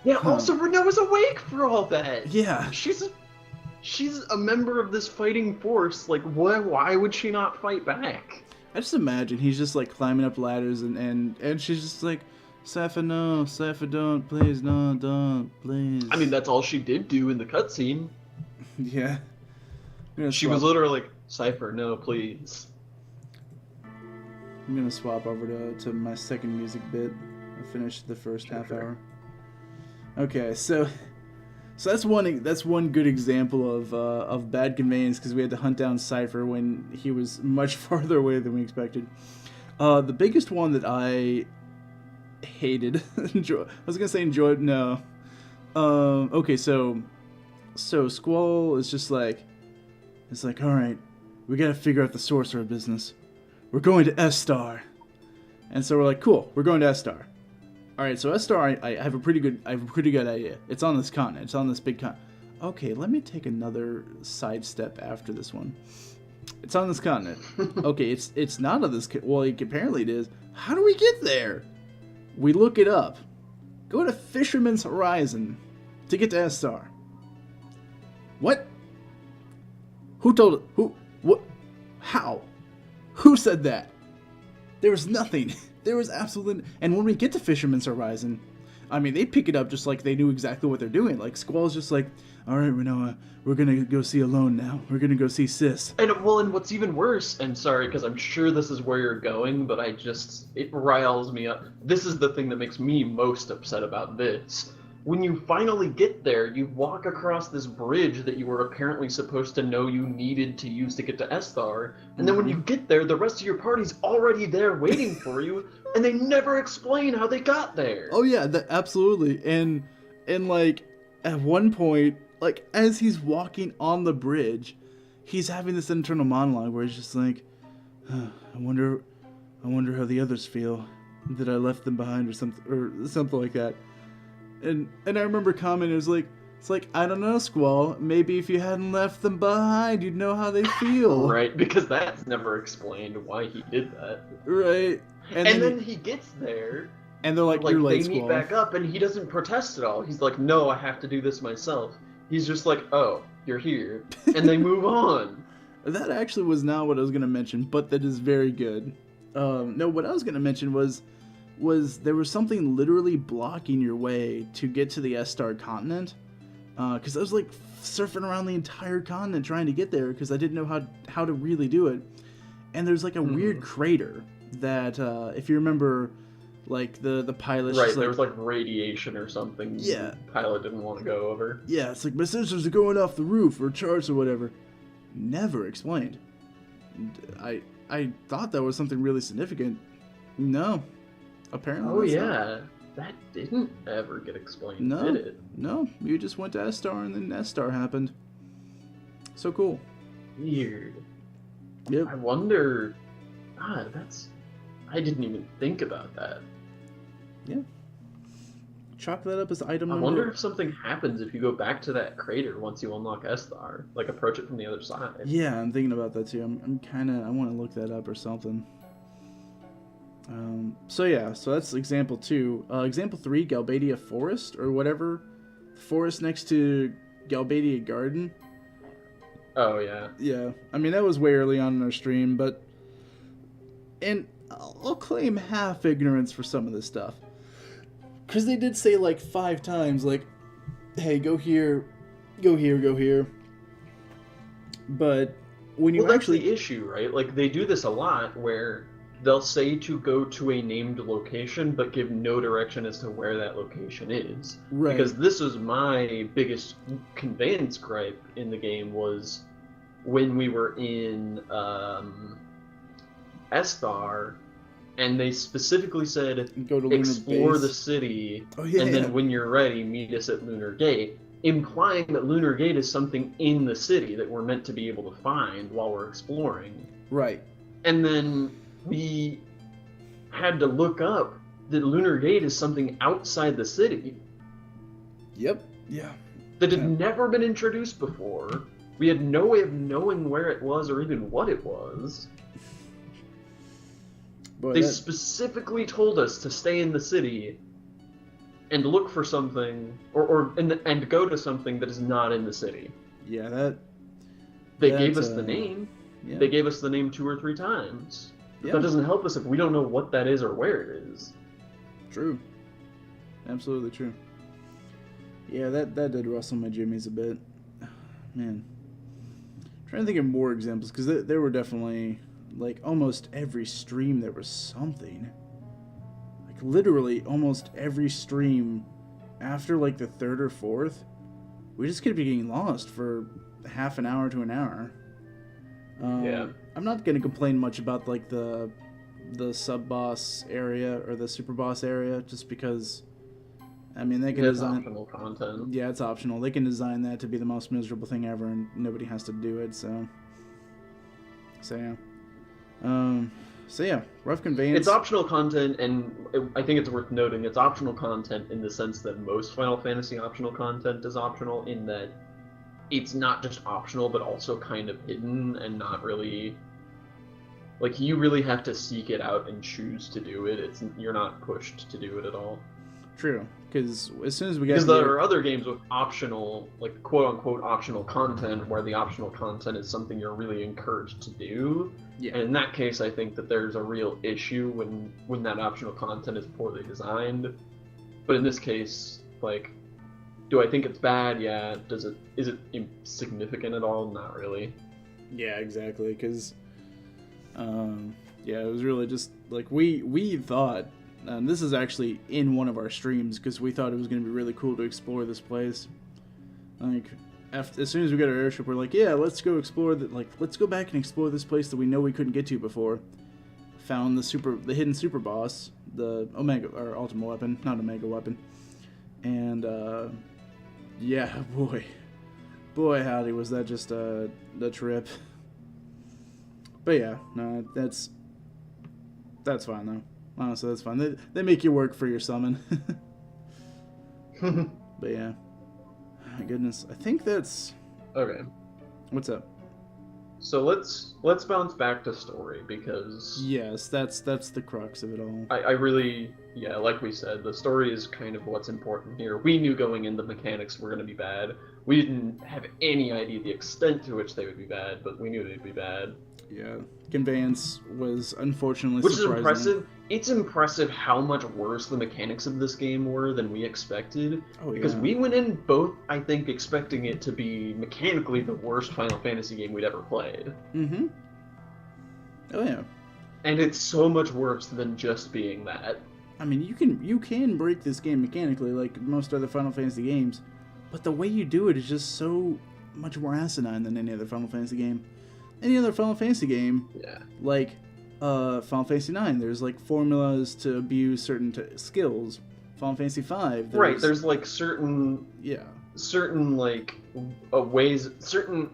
[SPEAKER 2] Yeah. Also, Renoa's awake for all that.
[SPEAKER 1] Yeah,
[SPEAKER 2] she's a member of this fighting force. Like, why would she not fight back?
[SPEAKER 1] I just imagine he's just like climbing up ladders and she's just like, Cypher, no, Cypher, don't, please, no, don't, please.
[SPEAKER 2] I mean, that's all she did do in the cutscene.
[SPEAKER 1] Yeah.
[SPEAKER 2] She was literally like, Cypher, no, please.
[SPEAKER 1] I'm gonna swap over to my second music bit. I finished the first half hour. Okay, so that's one good example of bad conveyance because we had to hunt down Cypher when he was much farther away than we expected. The biggest one that I hated, I was gonna say enjoyed. No. Okay, so Squall is just like, it's like, all right, we gotta figure out the source of our business. We're going to S Star, and so we're like, cool, we're going to S Star. All right, so S Star, I have a pretty good idea. It's on this continent. It's on this big continent. Okay, let me take another sidestep after this one. It's on this continent. Okay, it's not on this. Well, apparently it is. How do we get there? We look it up. Go to Fisherman's Horizon to get to S Star. What? Who told it? Who? What? How? Who said that? There was nothing. There was absolutely... And when we get to Fisherman's Horizon, I mean, they pick it up just like they knew exactly what they're doing. Like, Squall's just like, all right, Renoa, we're going to go see Alone now. We're going to go see Sis.
[SPEAKER 2] And what's even worse, and sorry, because I'm sure this is where you're going, but it riles me up. This is the thing that makes me most upset about this. When you finally get there, you walk across this bridge that you were apparently supposed to know you needed to use to get to Esthar, and then when you get there, the rest of your party's already there waiting for you, and they never explain how they got there.
[SPEAKER 1] Oh yeah, absolutely. And like, at one point, like, as he's walking on the bridge, he's having this internal monologue where he's just like, I wonder how the others feel, that I left them behind or something like that. And I remember commenting, it's like, I don't know, Squall, maybe if you hadn't left them behind, you'd know how they feel.
[SPEAKER 2] Right, because that's never explained why he did that.
[SPEAKER 1] Right.
[SPEAKER 2] And then he gets there,
[SPEAKER 1] and they're like, you're late,
[SPEAKER 2] Squall. They meet back up, and he doesn't protest at all. He's like, no, I have to do this myself. He's just like, oh, you're here. And they move on.
[SPEAKER 1] That actually was not what I was going to mention, but that is very good. No, what I was going to mention was there was something literally blocking your way to get to the S-Star continent. Because I was like surfing around the entire continent trying to get there because I didn't know how to really do it. And there's like a weird crater that, if you remember, like the pilot...
[SPEAKER 2] Right, there was like radiation or something.
[SPEAKER 1] Yeah.
[SPEAKER 2] The pilot didn't want to go over.
[SPEAKER 1] Yeah, it's like my sensors are going off the roof or charts or whatever. Never explained. I thought that was something really significant. No. Apparently.
[SPEAKER 2] Oh yeah, that didn't ever get explained, did it?
[SPEAKER 1] No, you just went to S-Star and then S-Star happened. So cool.
[SPEAKER 2] Weird.
[SPEAKER 1] Yep.
[SPEAKER 2] I wonder... I didn't even think about that.
[SPEAKER 1] Yeah. Chalk that up as item
[SPEAKER 2] I
[SPEAKER 1] number...
[SPEAKER 2] wonder if something happens if you go back to that crater once you unlock Esthar. Like, approach it from the other side.
[SPEAKER 1] Yeah, I'm thinking about that too. I want to look that up or something. So that's example 2. Example 3, Galbadia Forest, or whatever. Forest next to Galbadia Garden.
[SPEAKER 2] Oh, yeah.
[SPEAKER 1] Yeah, I mean, that was way early on in our stream, and I'll claim half ignorance for some of this stuff. Because they did say like 5 times, like, hey, go here, go here, go here. But when you
[SPEAKER 2] that's the issue, right? Like, they do this a lot where they'll say to go to a named location, but give no direction as to where that location is.
[SPEAKER 1] Right.
[SPEAKER 2] Because this was my biggest conveyance gripe in the game, was when we were in Esthar, and they specifically said,
[SPEAKER 1] go to
[SPEAKER 2] explore the city, and then when you're ready, meet us at Lunar Gate, implying that Lunar Gate is something in the city that we're meant to be able to find while we're exploring.
[SPEAKER 1] Right.
[SPEAKER 2] And then we had to look up that Lunar Gate is something outside the city.
[SPEAKER 1] Yep. Yeah.
[SPEAKER 2] That had never been introduced before. We had no way of knowing where it was or even what it was. They specifically told us to stay in the city and look for something, and go to something that is not in the city.
[SPEAKER 1] Yeah,
[SPEAKER 2] They gave us the name.
[SPEAKER 1] Yeah.
[SPEAKER 2] They gave us the name 2 or 3 times. But
[SPEAKER 1] Yeah.
[SPEAKER 2] that doesn't help us if we don't know what that is or where it is.
[SPEAKER 1] True. Absolutely true. Yeah, that did rustle my jimmies a bit. Man. I'm trying to think of more examples, because there were definitely, like, almost every stream there was something. Like, literally almost every stream after like the third or fourth, we just kept getting lost for half an hour to an hour.
[SPEAKER 2] Yeah.
[SPEAKER 1] I'm not gonna complain much about like the sub boss area or the super boss area, just because. I mean, they can
[SPEAKER 2] It's
[SPEAKER 1] design.
[SPEAKER 2] optional content.
[SPEAKER 1] Yeah, it's optional. They can design that to be the most miserable thing ever, and nobody has to do it. So yeah. Rough Conveyance.
[SPEAKER 2] It's optional content, and I think it's worth noting it's optional content in the sense that most Final Fantasy optional content is optional, in that it's not just optional, but also kind of hidden and not really. Like, you really have to seek it out and choose to do it. You're not pushed to do it at all.
[SPEAKER 1] True, because as soon as we get...
[SPEAKER 2] Because there are other games with optional, like, quote-unquote optional content, where the optional content is something you're really encouraged to do.
[SPEAKER 1] Yeah.
[SPEAKER 2] And in that case, I think that there's a real issue when that optional content is poorly designed. But in this case, like, do I think it's bad? Yeah. Is it insignificant at all? Not really.
[SPEAKER 1] Yeah, exactly, because... it was really just, like, we thought... And this is actually in one of our streams, because we thought it was going to be really cool to explore this place. Like, as soon as we got our airship, we're like, yeah, let's go explore let's go back and explore this place that we know we couldn't get to before. Found the hidden super boss, the Omega, or Ultimate Weapon, not Omega Weapon. And, yeah, boy howdy, was that just the trip. But yeah, no, that's fine though. Honestly, that's fine. They make you work for your summon. But yeah. My goodness. I think that's...
[SPEAKER 2] Okay.
[SPEAKER 1] What's up?
[SPEAKER 2] So let's bounce back to story, because...
[SPEAKER 1] Yes, that's the crux of it all.
[SPEAKER 2] I really... Yeah, like we said, the story is kind of what's important here. We knew going in the mechanics were going to be bad. We didn't have any idea the extent to which they would be bad, but we knew they'd be bad.
[SPEAKER 1] Yeah. Conveyance was unfortunately
[SPEAKER 2] Which
[SPEAKER 1] surprising.
[SPEAKER 2] is impressive. It's impressive how much worse the mechanics of this game were than we expected.
[SPEAKER 1] Oh, yeah.
[SPEAKER 2] Because we went in both, I think, expecting it to be mechanically the worst Final Fantasy game we'd ever played.
[SPEAKER 1] Mm-hmm. Oh, yeah.
[SPEAKER 2] And it's so much worse than just being that.
[SPEAKER 1] I mean, you can break this game mechanically like most other Final Fantasy games, but the way you do it is just so much more asinine than any other Final Fantasy game. Any other Final Fantasy game,
[SPEAKER 2] Yeah.
[SPEAKER 1] like Final Fantasy IX, there's like formulas to abuse certain skills. Final Fantasy V,
[SPEAKER 2] There's like certain like ways, certain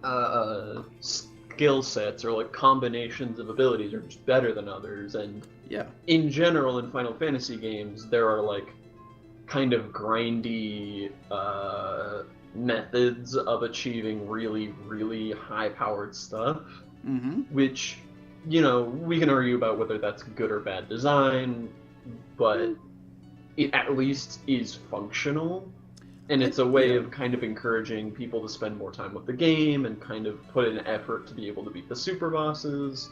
[SPEAKER 2] skill sets or like combinations of abilities are just better than others, and in general in Final Fantasy games there are like kind of grindy methods of achieving really, really high-powered stuff, which, you know, we can argue about whether that's good or bad design, but it at least is functional, and it's a way of kind of encouraging people to spend more time with the game and kind of put in effort to be able to beat the super bosses.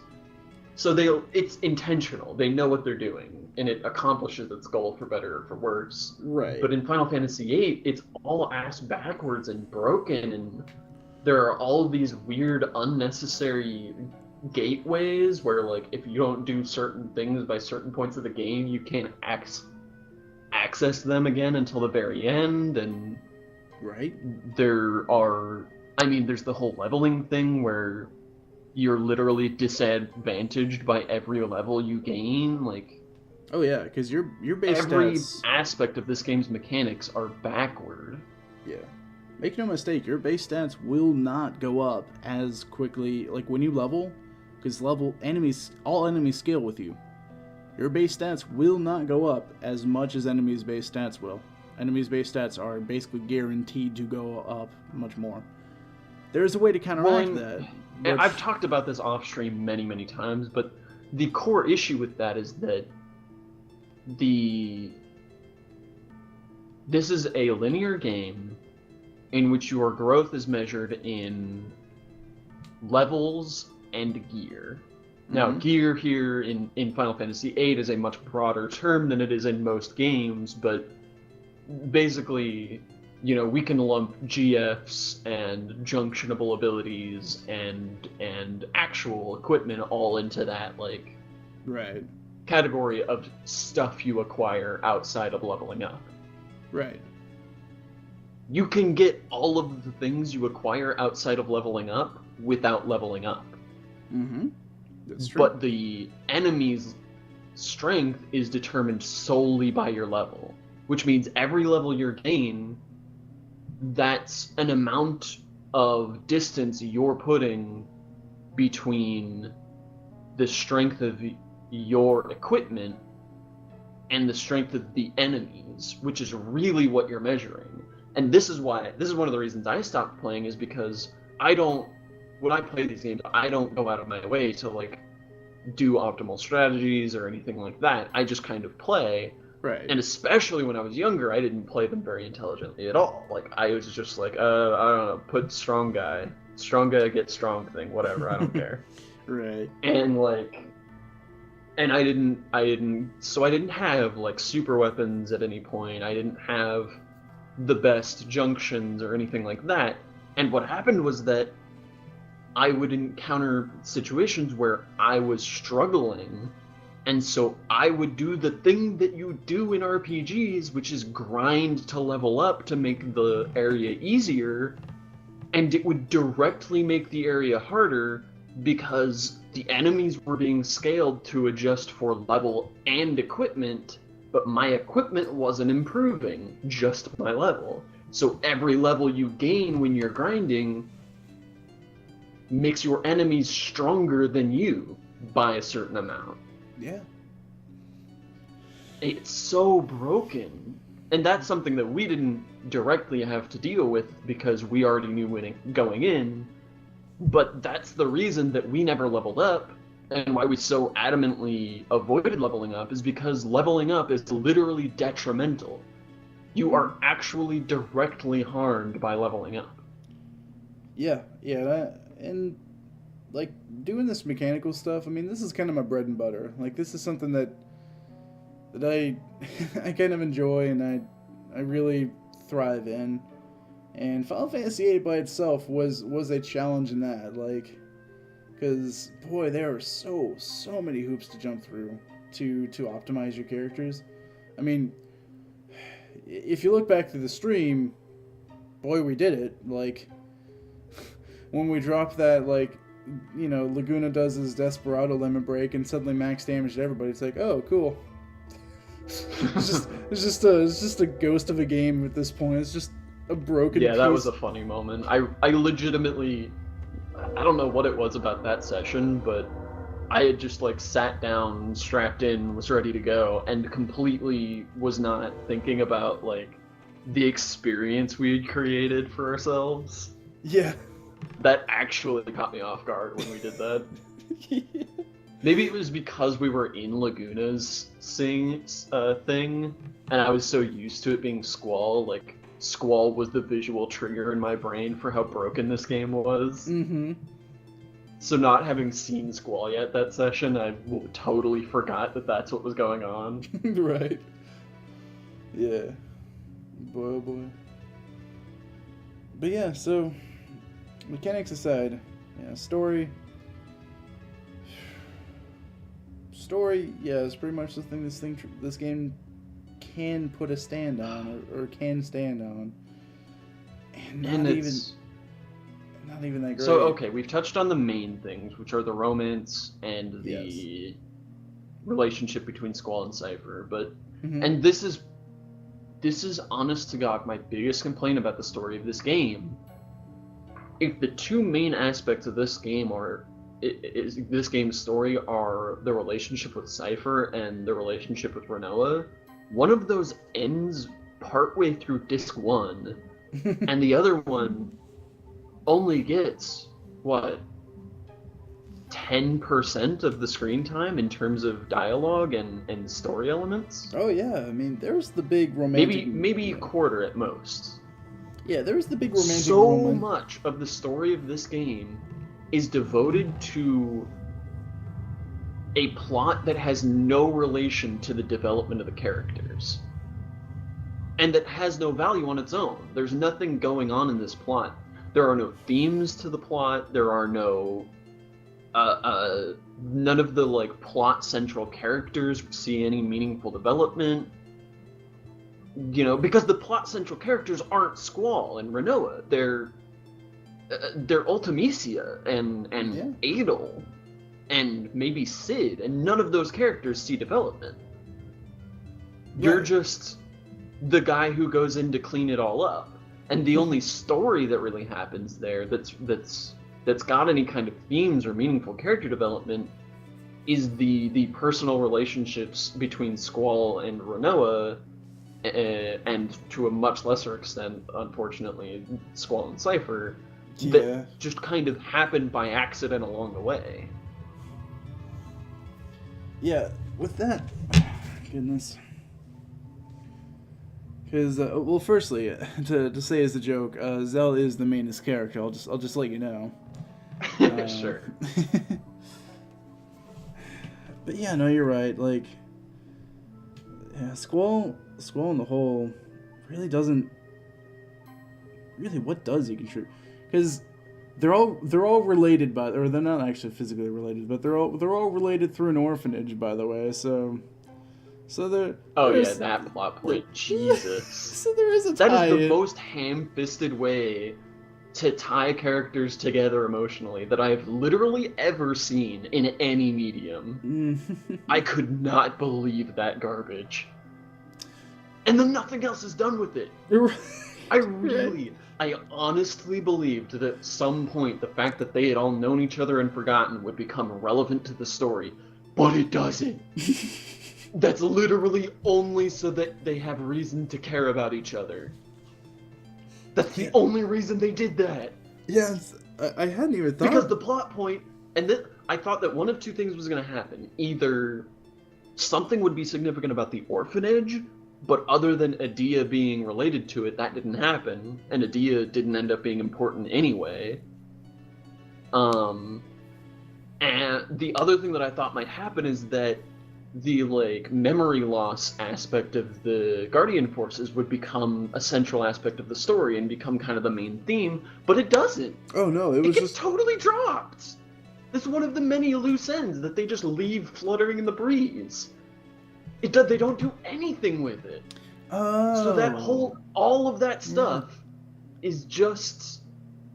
[SPEAKER 2] So it's intentional. They know what they're doing, and it accomplishes its goal, for better or for worse.
[SPEAKER 1] Right.
[SPEAKER 2] But in Final Fantasy VIII, it's all ass backwards and broken, and there are all of these weird, unnecessary gateways where, like, if you don't do certain things by certain points of the game, you can't access them again until the very end, and...
[SPEAKER 1] Right.
[SPEAKER 2] There's the whole leveling thing where you're literally disadvantaged by every level you gain, like...
[SPEAKER 1] Oh yeah, because your base
[SPEAKER 2] every
[SPEAKER 1] stats...
[SPEAKER 2] aspect of this game's mechanics are backward.
[SPEAKER 1] Yeah. Make no mistake, your base stats will not go up as quickly, like when you level, because all enemies scale with you. Your base stats will not go up as much as enemies' base stats will. Enemies' base stats are basically guaranteed to go up much more. There's a way to counteract that.
[SPEAKER 2] I've talked about this off stream many, many times, but the core issue with that is that this is a linear game in which your growth is measured in levels and gear. Now, gear here in Final Fantasy VIII is a much broader term than it is in most games, but basically, you know, we can lump GFs and junctionable abilities and actual equipment all into that, like,
[SPEAKER 1] category
[SPEAKER 2] of stuff you acquire outside of leveling up.
[SPEAKER 1] Right.
[SPEAKER 2] you can get all of the things you acquire outside of leveling up without leveling up.
[SPEAKER 1] Mm-hmm. That's true.
[SPEAKER 2] But the enemy's strength is determined solely by your level, which means every level you gain, that's an amount of distance you're putting between the strength of your equipment and the strength of the enemies, which is really what you're measuring. And this is one of the reasons I stopped playing, is because when I play these games, I don't go out of my way to like do optimal strategies or anything like that. I just kind of play.
[SPEAKER 1] Right.
[SPEAKER 2] And especially when I was younger, I didn't play them very intelligently at all. Like, I was just like, I don't know, put strong guy get strong thing, whatever, I don't care.
[SPEAKER 1] Right.
[SPEAKER 2] And like, and I didn't have like super weapons at any point. I didn't have the best junctions or anything like that. And what happened was that I would encounter situations where I was struggling, and so I would do the thing that you do in RPGs, which is grind to level up to make the area easier, and it would directly make the area harder because the enemies were being scaled to adjust for level and equipment, but my equipment wasn't improving, just my level. So every level you gain when you're grinding makes your enemies stronger than you by a certain amount.
[SPEAKER 1] Yeah.
[SPEAKER 2] It's so broken. And that's something that we didn't directly have to deal with because we already knew going in. But that's the reason that we never leveled up, and why we so adamantly avoided leveling up, is because leveling up is literally detrimental. You are actually directly harmed by leveling up.
[SPEAKER 1] Yeah, and like doing this mechanical stuff, I mean, this is kind of my bread and butter. Like, this is something that I I kind of enjoy, and I really thrive in. And Final Fantasy VIII by itself was a challenge in that, like, because boy, there are so many hoops to jump through to optimize your characters. I mean, if you look back to the stream, boy, we did it. Like, when we dropped that, like, you know, Laguna does his Desperado lemon break and suddenly max damage to everybody. It's like, oh, cool. it's just a ghost of a game at this point. It's just a broken piece.
[SPEAKER 2] That was a funny moment. I legitimately, I don't know what it was about that session, but I had just like sat down, strapped in, was ready to go, and completely was not thinking about like the experience we had created for ourselves.
[SPEAKER 1] Yeah.
[SPEAKER 2] That actually caught me off guard when we did that.
[SPEAKER 1] Yeah.
[SPEAKER 2] Maybe it was because we were in Laguna's thing, and I was so used to it being Squall, like, Squall was the visual trigger in my brain for how broken this game was.
[SPEAKER 1] Mm-hmm.
[SPEAKER 2] So not having seen Squall yet that session, I totally forgot that that's what was going on.
[SPEAKER 1] Right. Yeah. Boy, oh boy. But yeah, so, mechanics aside, yeah, story, yeah, is pretty much the thing this game can put a stand on, or can stand on, and not even that great.
[SPEAKER 2] So okay, we've touched on the main things, which are the romance and the relationship between Squall and Cypher, but and this is honest to God my biggest complaint about the story of this game. If the two main aspects of this game this game's story are the relationship with Cypher and the relationship with Renoa, one of those ends partway through disc 1, and the other one only gets, 10% of the screen time in terms of dialogue and story elements?
[SPEAKER 1] Oh yeah, I mean, there's the big romantic...
[SPEAKER 2] Maybe a quarter at most.
[SPEAKER 1] Yeah, there's the big romantic
[SPEAKER 2] So much of the story of this game is devoted to a plot that has no relation to the development of the characters. And that has no value on its own. There's nothing going on in this plot. There are no themes to the plot. There are no... none of the, like, plot central characters see any meaningful development. because the plot central characters aren't Squall and Renoa. They're Ultimecia and Adel and maybe Sid, and none of those characters see development. You're just the guy who goes in to clean it all up, and the only story that really happens there that's got any kind of themes or meaningful character development is the personal relationships between Squall and Renoa, and to a much lesser extent, unfortunately, Squall and Cypher, that just kind of happened by accident along the way.
[SPEAKER 1] Yeah, with that, goodness. Because, well, firstly, to say as a joke, Zell is the mainest character. I'll just let you know.
[SPEAKER 2] Sure.
[SPEAKER 1] But yeah, no, you're right. Like, yeah, Squall in the whole really doesn't. Really, what does he contribute? Because they're all related or they're not actually physically related, but they're all related through an orphanage, by the way. So there.
[SPEAKER 2] Oh yeah, that plot point, Jesus.
[SPEAKER 1] So there is a
[SPEAKER 2] tie. That is the
[SPEAKER 1] in.
[SPEAKER 2] most ham-fisted way to tie characters together emotionally that I have literally ever seen in any medium. I could not believe that garbage. And then nothing else is done with it. I honestly believed that at some point the fact that they had all known each other and forgotten would become relevant to the story, but it doesn't. That's literally only so that they have reason to care about each other. That's the only reason they did that.
[SPEAKER 1] Yeah, I hadn't even thought.
[SPEAKER 2] Because the plot point, and I thought that one of two things was going to happen. Either something would be significant about the orphanage, but other than Adia being related to it, that didn't happen, and Adia didn't end up being important anyway. And the other thing that I thought might happen is that the memory loss aspect of the Guardian forces would become a central aspect of the story and become kind of the main theme, but it doesn't.
[SPEAKER 1] Oh no, it
[SPEAKER 2] gets totally dropped. It's one of the many loose ends that they just leave fluttering in the breeze. They don't do anything with it.
[SPEAKER 1] Oh.
[SPEAKER 2] So that all of that stuff is just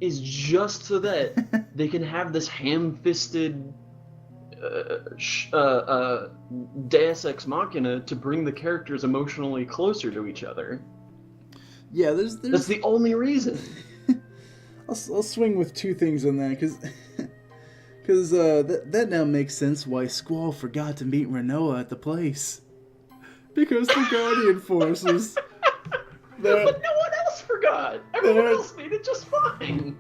[SPEAKER 2] so that they can have this ham-fisted Deus Ex Machina to bring the characters emotionally closer to each other.
[SPEAKER 1] Yeah, there's...
[SPEAKER 2] That's the only reason.
[SPEAKER 1] I'll swing with two things on that, because that now makes sense why Squall forgot to meet Renoa at the place. Because the Guardian forces...
[SPEAKER 2] But no one else forgot! Everyone else made it just fine!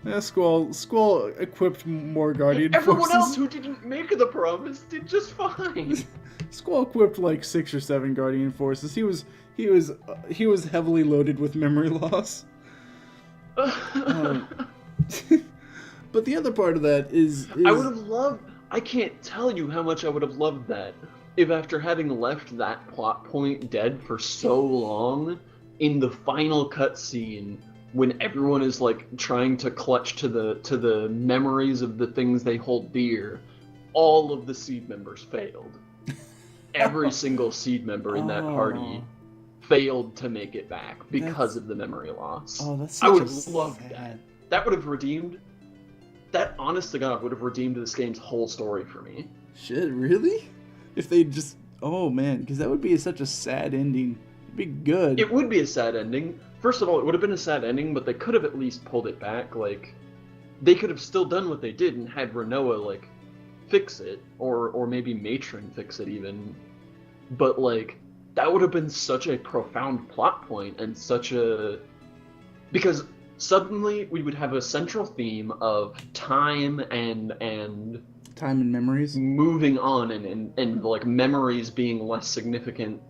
[SPEAKER 1] Yeah, Squall equipped more Guardian forces.
[SPEAKER 2] Everyone else who didn't make the promise did just fine.
[SPEAKER 1] Squall equipped like 6 or 7 Guardian forces. He was heavily loaded with memory loss. But the other part of that is
[SPEAKER 2] I would have loved. I can't tell you how much I would have loved that if, after having left that plot point dead for so long, in the final cutscene, when everyone is trying to clutch to the memories of the things they hold dear, all of the seed members failed. Every single seed member in that party failed to make it back because of the memory loss.
[SPEAKER 1] Oh, that's
[SPEAKER 2] I would have loved that. That would have redeemed. That, honest to God, would have redeemed this game's whole story for me.
[SPEAKER 1] Shit, really? If they just... Oh, man, because that would be such a sad ending. It'd be good.
[SPEAKER 2] It would be a sad ending. First of all, it would have been a sad ending, but they could have at least pulled it back. They could have still done what they did and had Renoa, fix it. Or maybe Matron fix it, even. But, that would have been such a profound plot point and such a... Because suddenly we would have a central theme of time and
[SPEAKER 1] time and memories,
[SPEAKER 2] moving on, and memories being less significant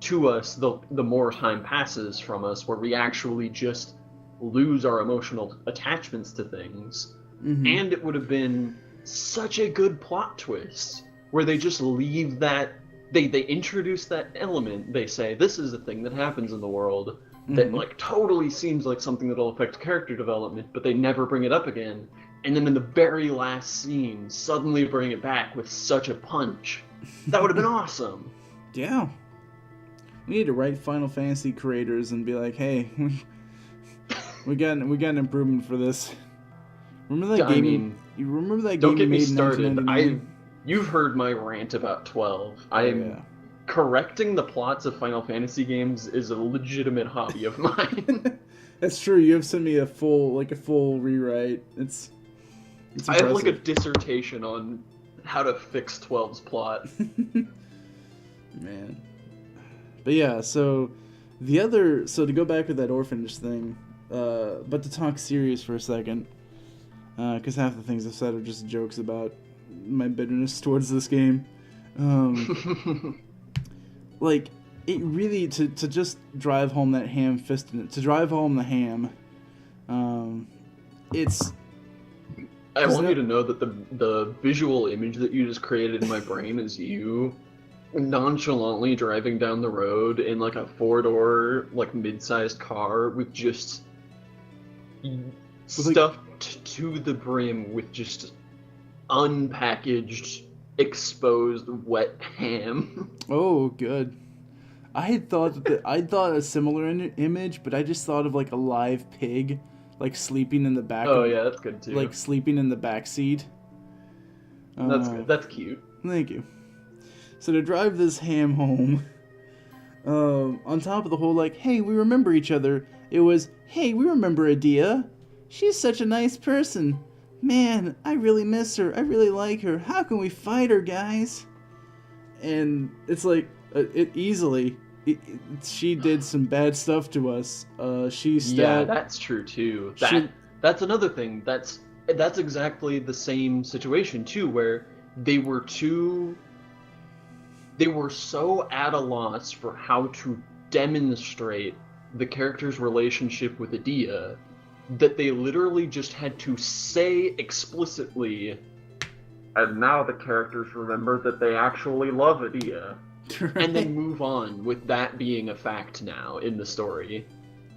[SPEAKER 2] to us the more time passes from us, where we actually just lose our emotional attachments to things. And it would have been such a good plot twist where they just leave that, they introduce that element. They say, this is a thing that happens in the world that totally seems like something that'll affect character development, but they never bring it up again. And then in the very last scene, suddenly bring it back with such a punch. That would have been awesome.
[SPEAKER 1] Yeah. We need to write Final Fantasy creators and be like, hey, we got an improvement for this. Remember that game? You remember that
[SPEAKER 2] don't
[SPEAKER 1] game you
[SPEAKER 2] get me
[SPEAKER 1] made in
[SPEAKER 2] started.
[SPEAKER 1] 1999?
[SPEAKER 2] You've heard my rant about 12.
[SPEAKER 1] Yeah.
[SPEAKER 2] Correcting the plots of Final Fantasy games is a legitimate hobby of mine.
[SPEAKER 1] That's true. You have sent me a full rewrite. It's
[SPEAKER 2] I
[SPEAKER 1] impressive.
[SPEAKER 2] have like a dissertation on how to fix 12's plot.
[SPEAKER 1] Man. But yeah, so to go back to that orphanage thing, but to talk serious for a second, because half the things I've said are just jokes about my bitterness towards this game. Like, it really, to just drive home that ham-fisted, to drive home the ham, it's...
[SPEAKER 2] I want you to know that the visual image that you just created in my brain is you nonchalantly driving down the road in like a 4-door, like mid-sized car with just stuffed to the brim with just unpackaged, exposed, wet ham.
[SPEAKER 1] Oh, good. I thought a similar image, but I just thought of like a live pig, like sleeping in the back.
[SPEAKER 2] Oh yeah, that's good too.
[SPEAKER 1] Like sleeping in the back seat.
[SPEAKER 2] That's good. That's cute.
[SPEAKER 1] Thank you. So to drive this ham home, on top of the whole like, hey, we remember each other, it was, hey, we remember Adia. She's such a nice person. Man, I really miss her. I really like her. How can we fight her, guys? And it's like, she did some bad stuff to us. She stabbed...
[SPEAKER 2] Yeah, that's true too. That's another thing. That's exactly the same situation too, where they were so at a loss for how to demonstrate the character's relationship with Adia that they literally just had to say explicitly, and now the characters remember that they actually love Adia. Right. And then move on with that being a fact now in the story.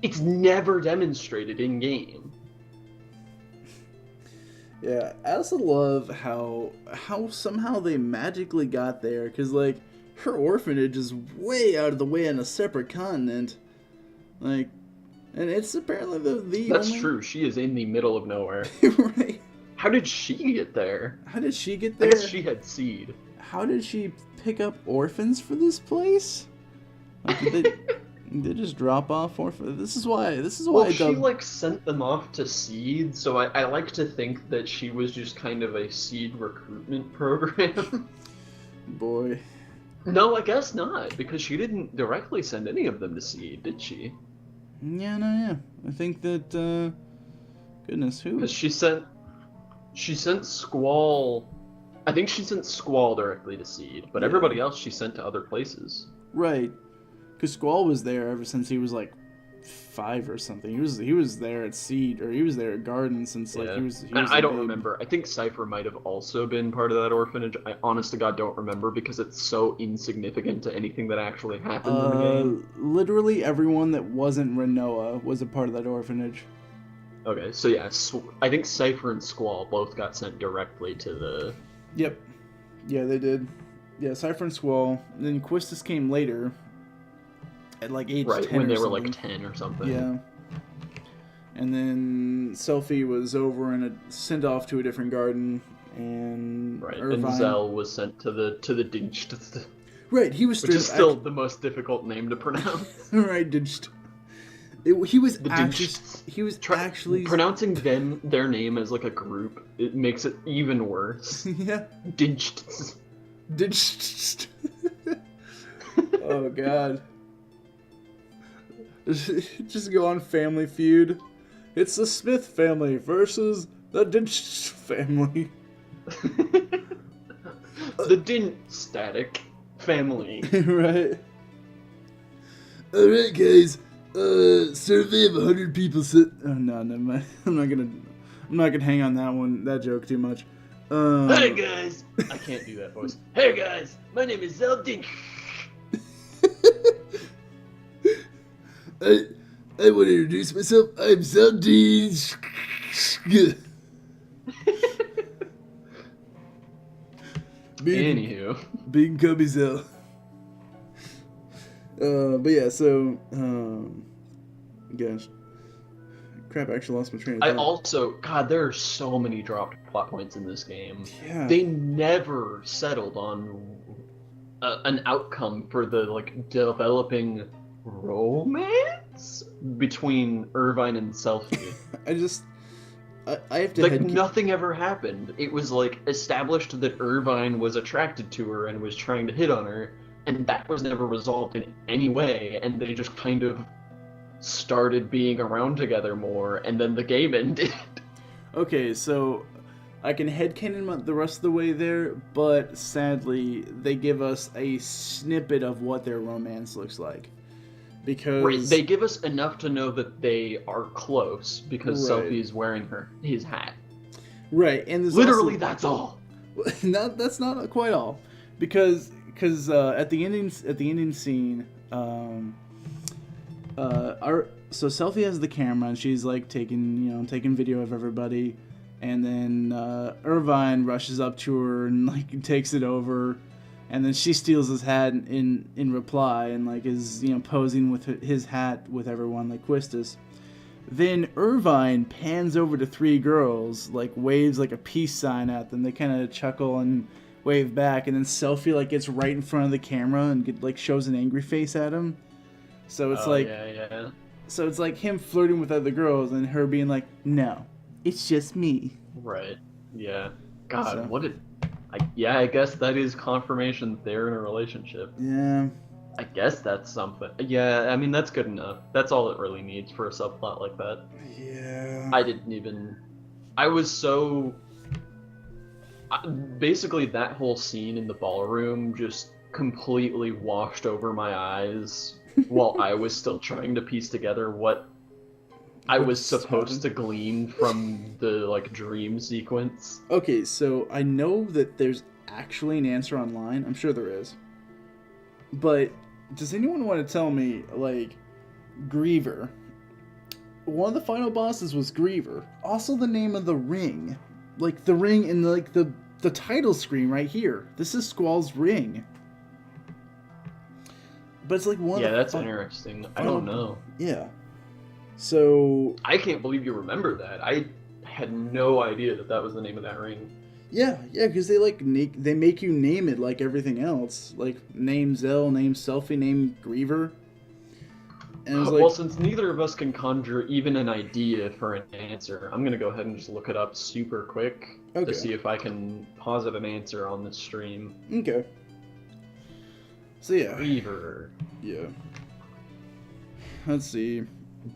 [SPEAKER 2] It's never demonstrated in game.
[SPEAKER 1] Yeah, I also love how somehow they magically got there, because like her orphanage is way out of the way on a separate continent, like, and it's apparently the
[SPEAKER 2] That's
[SPEAKER 1] only...
[SPEAKER 2] true. She is in the middle of nowhere.
[SPEAKER 1] Right.
[SPEAKER 2] How did she get there?
[SPEAKER 1] How did she get there?
[SPEAKER 2] I guess she had seed.
[SPEAKER 1] How did she pick up orphans for this place? Like, did they just drop off orphans? This is why.
[SPEAKER 2] Well, she like sent them off to seed, so I like to think that she was just kind of a seed recruitment program.
[SPEAKER 1] Boy.
[SPEAKER 2] No, I guess not, because she didn't directly send any of them to seed, did she?
[SPEAKER 1] Yeah. I think that. Goodness, who?
[SPEAKER 2] Because she sent Squall. I think she sent Squall directly to seed, but everybody else she sent to other places.
[SPEAKER 1] Right, because Squall was there ever since he was like 5 or something. He was there at seed, or he was there at garden since like he was.
[SPEAKER 2] I don't remember. I think Cypher might have also been part of that orphanage. I honest to God don't remember because it's so insignificant to anything that actually happened in the game.
[SPEAKER 1] Literally everyone that wasn't Renoa was a part of that orphanage.
[SPEAKER 2] Okay, so yeah, I think Cypher and Squall both got sent directly to the...
[SPEAKER 1] Yep. Yeah, they did. Yeah, Cypher and Squall. And then Quistis came later, at like age 10
[SPEAKER 2] Right, when they were
[SPEAKER 1] something.
[SPEAKER 2] like 10 or something.
[SPEAKER 1] Yeah. And then Selphie was over and sent off to a different garden, and
[SPEAKER 2] right,
[SPEAKER 1] Irvine...
[SPEAKER 2] and Zell was sent to the Dinscht.
[SPEAKER 1] Right, he was...
[SPEAKER 2] Which is still the most difficult name to pronounce.
[SPEAKER 1] Right, Dinscht. He was actually
[SPEAKER 2] pronouncing their name as like a group. It makes it even worse.
[SPEAKER 1] Yeah.
[SPEAKER 2] Dinscht.
[SPEAKER 1] Oh God. Just go on Family Feud. It's the Smith family versus the Dinscht family.
[SPEAKER 2] The Dinstatic family.
[SPEAKER 1] Right. Alright guys. Survey of 100 people said... Oh, no, never mind. I'm not gonna hang on that joke too much.
[SPEAKER 2] Hey guys! I can't do that voice. Hey guys! My name is Zeldin.
[SPEAKER 1] I want to introduce myself. I'm Zeldin.
[SPEAKER 2] Anywho.
[SPEAKER 1] Big Cubby Zell. But yeah, so gosh, crap! I actually lost my train of
[SPEAKER 2] I
[SPEAKER 1] thought.
[SPEAKER 2] also, God, there are so many dropped plot points in this game.
[SPEAKER 1] Yeah.
[SPEAKER 2] They never settled on an outcome for the like developing romance between Irvine and Selfie.
[SPEAKER 1] I have to
[SPEAKER 2] Like nothing ever happened. It was like established that Irvine was attracted to her and was trying to hit on her, and that was never resolved in any way, and they just kind of started being around together more, and then the game ended.
[SPEAKER 1] Okay, so I can headcanon the rest of the way there, but sadly, they give us a snippet of what their romance looks like. Because
[SPEAKER 2] Right, they give us enough to know that they are close because
[SPEAKER 1] Right.
[SPEAKER 2] Selfie is wearing his hat.
[SPEAKER 1] Right, and there's
[SPEAKER 2] Literally,
[SPEAKER 1] also,
[SPEAKER 2] that's all.
[SPEAKER 1] that's not quite all, because at the ending scene, so Selfie has the camera and she's like taking video of everybody, and then Irvine rushes up to her and like takes it over, and then she steals his hat in reply and like is posing with his hat with everyone like Quistis. Then Irvine pans over to three girls, like waves like a peace sign at them. They kind of chuckle and wave back, and then Selfie like gets right in front of the camera and like shows an angry face at him. So it's
[SPEAKER 2] yeah.
[SPEAKER 1] so it's like him flirting with other girls and her being like, "No, it's just me."
[SPEAKER 2] Right. Yeah. God,
[SPEAKER 1] So-
[SPEAKER 2] what did... I guess that is confirmation that they're in a relationship.
[SPEAKER 1] Yeah.
[SPEAKER 2] I guess that's something. Yeah, I mean, that's good enough. That's all it really needs for a subplot like that.
[SPEAKER 1] Yeah.
[SPEAKER 2] I was so... Basically, that whole scene in the ballroom just completely washed over my eyes while I was still trying to piece together what I was supposed to glean from the, like, dream sequence.
[SPEAKER 1] Okay, so I know that there's actually an answer online. I'm sure there is. But does anyone want to tell me, like, Griever? One of the final bosses was Griever. Also the name of the ring. Like, the ring in, like, the title screen right here. This is Squall's ring. But it's like one of the...
[SPEAKER 2] That's interesting. I don't know.
[SPEAKER 1] Yeah. So...
[SPEAKER 2] I can't believe you remember that. I had no idea that that was the name of that ring.
[SPEAKER 1] Yeah, because they like they make you name it like everything else, like name Zell, name Selfie, name Griever. And it was like,
[SPEAKER 2] Well, since neither of us can conjure even an idea for an answer, I'm gonna go ahead and just look it up super quick
[SPEAKER 1] Okay.
[SPEAKER 2] to see if I can posit an answer on this stream.
[SPEAKER 1] Okay. So yeah,
[SPEAKER 2] Griever.
[SPEAKER 1] yeah. Let's see.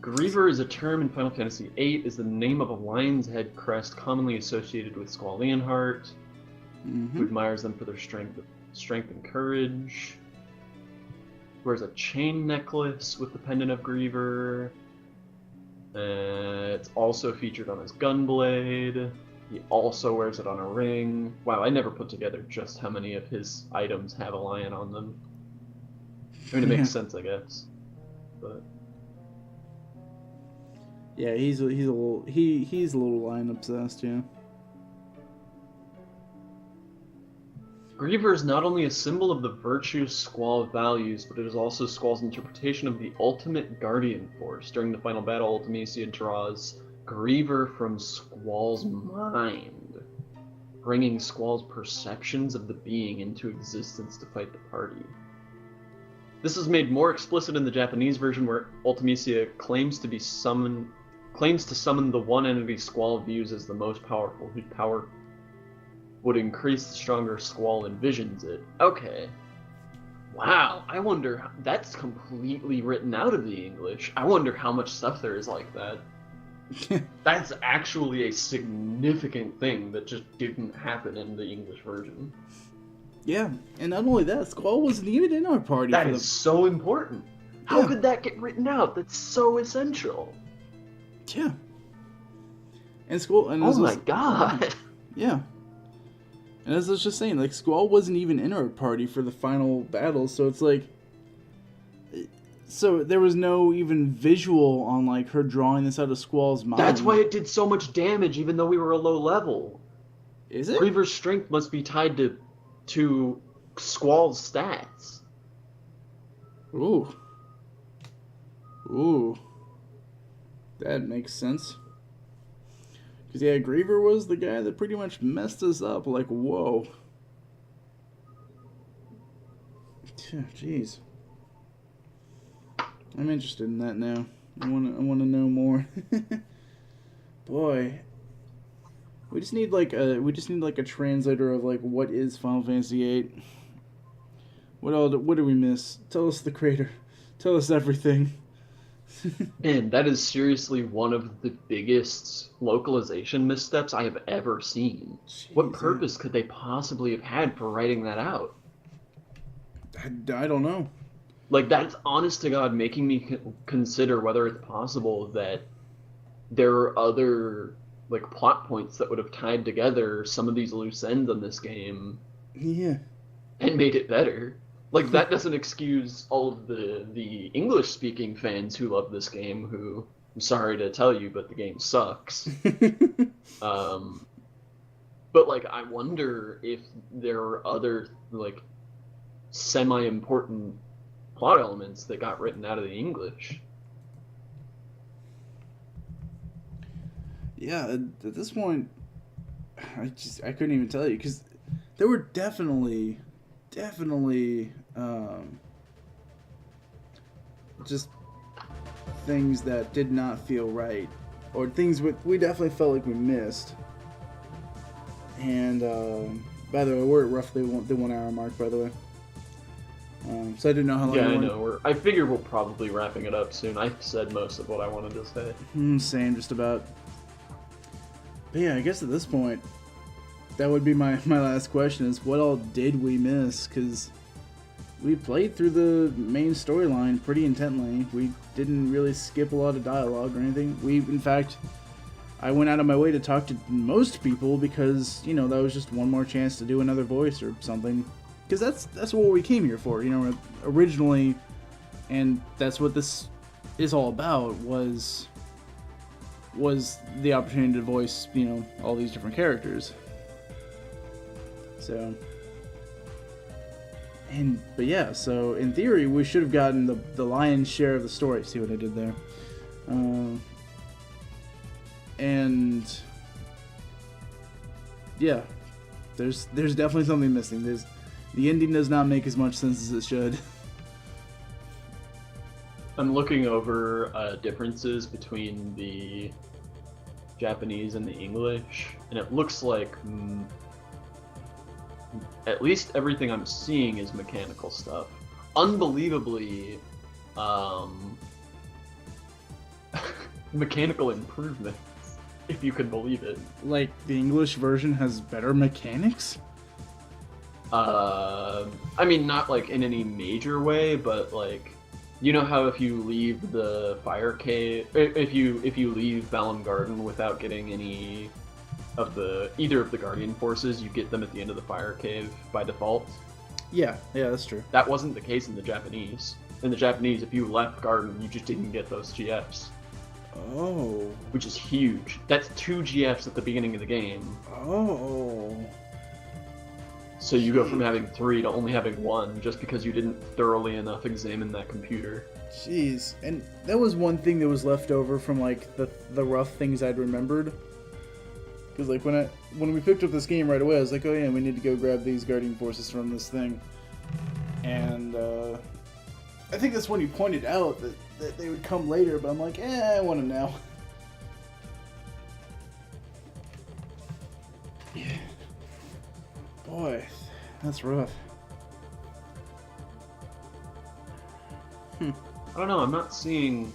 [SPEAKER 2] Griever is a term in Final Fantasy VIII, is the name of a lion's head crest commonly associated with Squall Leonhardt, who admires them for their strength and courage. Wears a chain necklace with the pendant of Griever. It's also featured on his gunblade. He also wears it on a ring. Wow, I never put together just how many of his items have a lion on them. I mean, it makes sense, I guess. But
[SPEAKER 1] Yeah, he's a little lion obsessed, yeah.
[SPEAKER 2] Griever is not only a symbol of the virtues Squall values, but it is also Squall's interpretation of the ultimate guardian force. During the final battle, Ultimecia draws Griever from Squall's mind, bringing Squall's perceptions of the being into existence to fight the party. This is made more explicit in the Japanese version, where Ultimecia claims to summon the one entity Squall views as the most powerful, whose power would increase the stronger Squall envisions it. Okay. Wow, I wonder, that's completely written out of the English. I wonder how much stuff there is like that. That's actually a significant thing that just didn't happen in the English version.
[SPEAKER 1] Yeah, and not only that, Squall wasn't even in our party.
[SPEAKER 2] That is so important. How
[SPEAKER 1] Yeah.
[SPEAKER 2] could that get written out? That's so essential.
[SPEAKER 1] Yeah. And Squall... And
[SPEAKER 2] Oh
[SPEAKER 1] this
[SPEAKER 2] my
[SPEAKER 1] was-
[SPEAKER 2] god.
[SPEAKER 1] Yeah. And as I was just saying, like, Squall wasn't even in our party for the final battle, so it's like... So there was no even visual on, like, her drawing this out of Squall's mind.
[SPEAKER 2] That's why it did so much damage even though we were a low level.
[SPEAKER 1] Is it?
[SPEAKER 2] Griever's strength must be tied to Squall's stats.
[SPEAKER 1] Ooh. Ooh. That makes sense. Because, yeah, Griever was the guy that pretty much messed us up. Like, whoa. Jeez. I'm interested in that now. I want to know more. Boy. We just need like a translator of like what is Final Fantasy VIII. What do we miss? Tell us the creator. Tell us everything.
[SPEAKER 2] And that is seriously one of the biggest localization missteps I have ever seen.
[SPEAKER 1] Jeez,
[SPEAKER 2] What purpose could they possibly have had for writing that out?
[SPEAKER 1] I don't know.
[SPEAKER 2] Like, that's honest to God making me consider whether it's possible that there are other like plot points that would have tied together some of these loose ends in this game
[SPEAKER 1] Yeah.
[SPEAKER 2] and made it better. Like, that doesn't excuse all of the English speaking fans who love this game, who, I'm sorry to tell you, but the game sucks. But like, I wonder if there are other like semi-important plot elements that got written out of the English.
[SPEAKER 1] Yeah, at this point, I couldn't even tell you because there were definitely, just things that did not feel right, or things we definitely felt like we missed. And by the way, we're at roughly the 1 hour mark. By the way, so I didn't know how long.
[SPEAKER 2] Yeah, I know. I figure we're probably wrapping it up soon. I've said most of what I wanted to say.
[SPEAKER 1] Same, just about. But yeah, I guess at this point, that would be my last question: is what all did we miss? Because we played through the main storyline pretty intently. We didn't really skip a lot of dialogue or anything. In fact, I went out of my way to talk to most people because, that was just one more chance to do another voice or something. Because that's what we came here for, originally, and that's what this is all about, was the opportunity to voice, all these different characters. So, but yeah, so in theory, we should have gotten the lion's share of the story. See what I did there? And yeah, there's definitely something missing. The ending does not make as much sense as it should.
[SPEAKER 2] I'm looking over differences between the Japanese and the English, and it looks like at least everything I'm seeing is mechanical stuff. Unbelievably, mechanical improvements, if you could believe it.
[SPEAKER 1] Like, the English version has better mechanics?
[SPEAKER 2] I mean, not like in any major way, but like, you know how if you leave the fire cave, if you leave Vallum Garden without getting any of either of the Guardian forces, you get them at the end of the fire cave by default?
[SPEAKER 1] Yeah, that's true.
[SPEAKER 2] That wasn't the case in the Japanese. In the Japanese, if you left Garden, you just didn't get those GFs.
[SPEAKER 1] Oh.
[SPEAKER 2] Which is huge. That's 2 GFs at the beginning of the game.
[SPEAKER 1] Oh.
[SPEAKER 2] So you go from having 3 to only having 1 just because you didn't thoroughly enough examine that computer.
[SPEAKER 1] Jeez. And that was one thing that was left over from like the rough things I'd remembered. Because like when we picked up this game right away, I was like, oh yeah, we need to go grab these Guardian forces from this thing. And I think that's when you pointed out that they would come later, but I'm like, I want to know. Yeah. Boy, that's rough.
[SPEAKER 2] I don't know, I'm not seeing...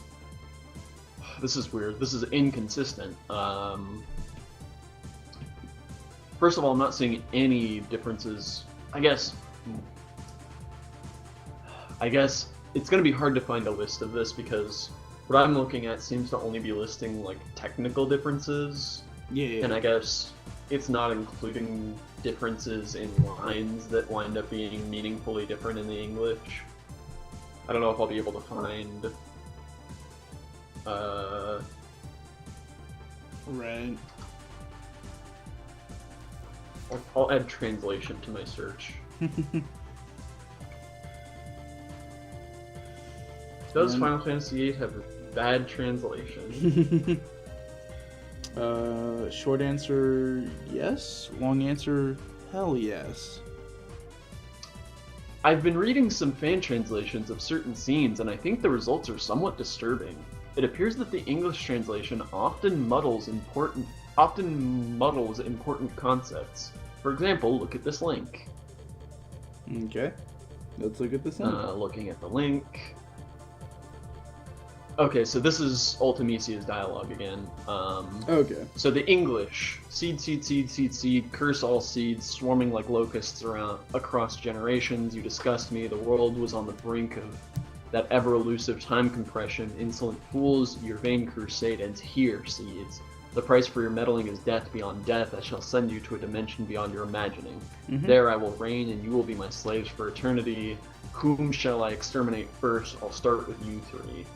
[SPEAKER 2] This is weird. This is inconsistent. First of all, I'm not seeing any differences. I guess it's going to be hard to find a list of this because what I'm looking at seems to only be listing like technical differences.
[SPEAKER 1] Yeah.
[SPEAKER 2] And I guess it's not including differences in lines that wind up being meaningfully different in the English. I don't know if I'll be able to find...
[SPEAKER 1] Right.
[SPEAKER 2] I'll add translation to my search. Does
[SPEAKER 1] And-
[SPEAKER 2] Final Fantasy VIII have a bad translation?
[SPEAKER 1] Short answer, yes. Long answer, hell yes.
[SPEAKER 2] I've been reading some fan translations of certain scenes, and I think the results are somewhat disturbing. It appears that the English translation often muddles important concepts. For example, look at this link.
[SPEAKER 1] Okay. Let's look at this one.
[SPEAKER 2] Looking at the link. Okay, so this is Ultimisia's dialogue again.
[SPEAKER 1] Okay.
[SPEAKER 2] So the English, seed, seed, seed, seed, seed, curse all seeds, swarming like locusts across generations. You disgust me. The world was on the brink of that ever-elusive time compression. Insolent fools, your vain crusade ends here, seeds. The price for your meddling is death beyond death. I shall send you to a dimension beyond your imagining.
[SPEAKER 1] Mhm.
[SPEAKER 2] There I will reign, and you will be my slaves for eternity. Whom shall I exterminate first? I'll start with you three.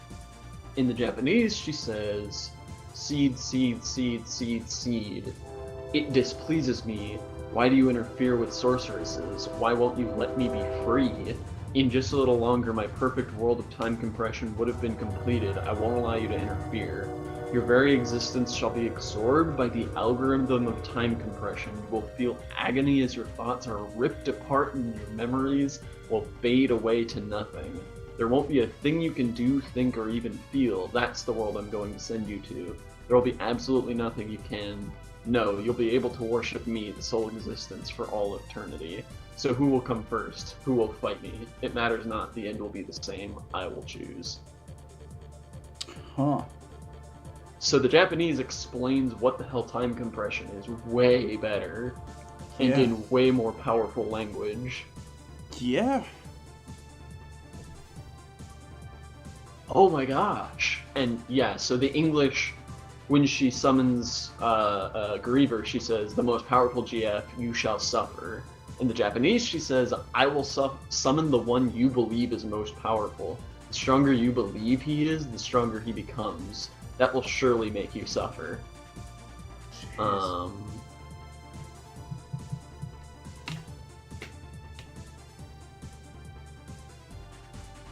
[SPEAKER 2] In the Japanese, she says, seed, seed, seed, seed, seed. It displeases me. Why do you interfere with sorceresses? Why won't you let me be free? In just a little longer, my perfect world of time compression would have been completed. I won't allow you to interfere. Your very existence shall be absorbed by the algorithm of time compression. You will feel agony as your thoughts are ripped apart and your memories will fade away to nothing. There won't be a thing you can do, think, or even feel. That's the world I'm going to send you to. There will be absolutely nothing you can. No, you'll be able to worship me, the sole existence, for all eternity. So who will come first? Who will fight me? It matters not. The end will be the same. I will choose.
[SPEAKER 1] Huh.
[SPEAKER 2] So the Japanese explains what the hell time compression is way better and
[SPEAKER 1] Yeah.
[SPEAKER 2] in way more powerful language.
[SPEAKER 1] Yeah.
[SPEAKER 2] Oh my gosh. And yeah, so the English, when she summons Griever, she says, the most powerful GF, you shall suffer. In the Japanese, she says, I will summon the one you believe is most powerful. The stronger you believe he is, the stronger he becomes. That will surely make you suffer.
[SPEAKER 1] Jeez.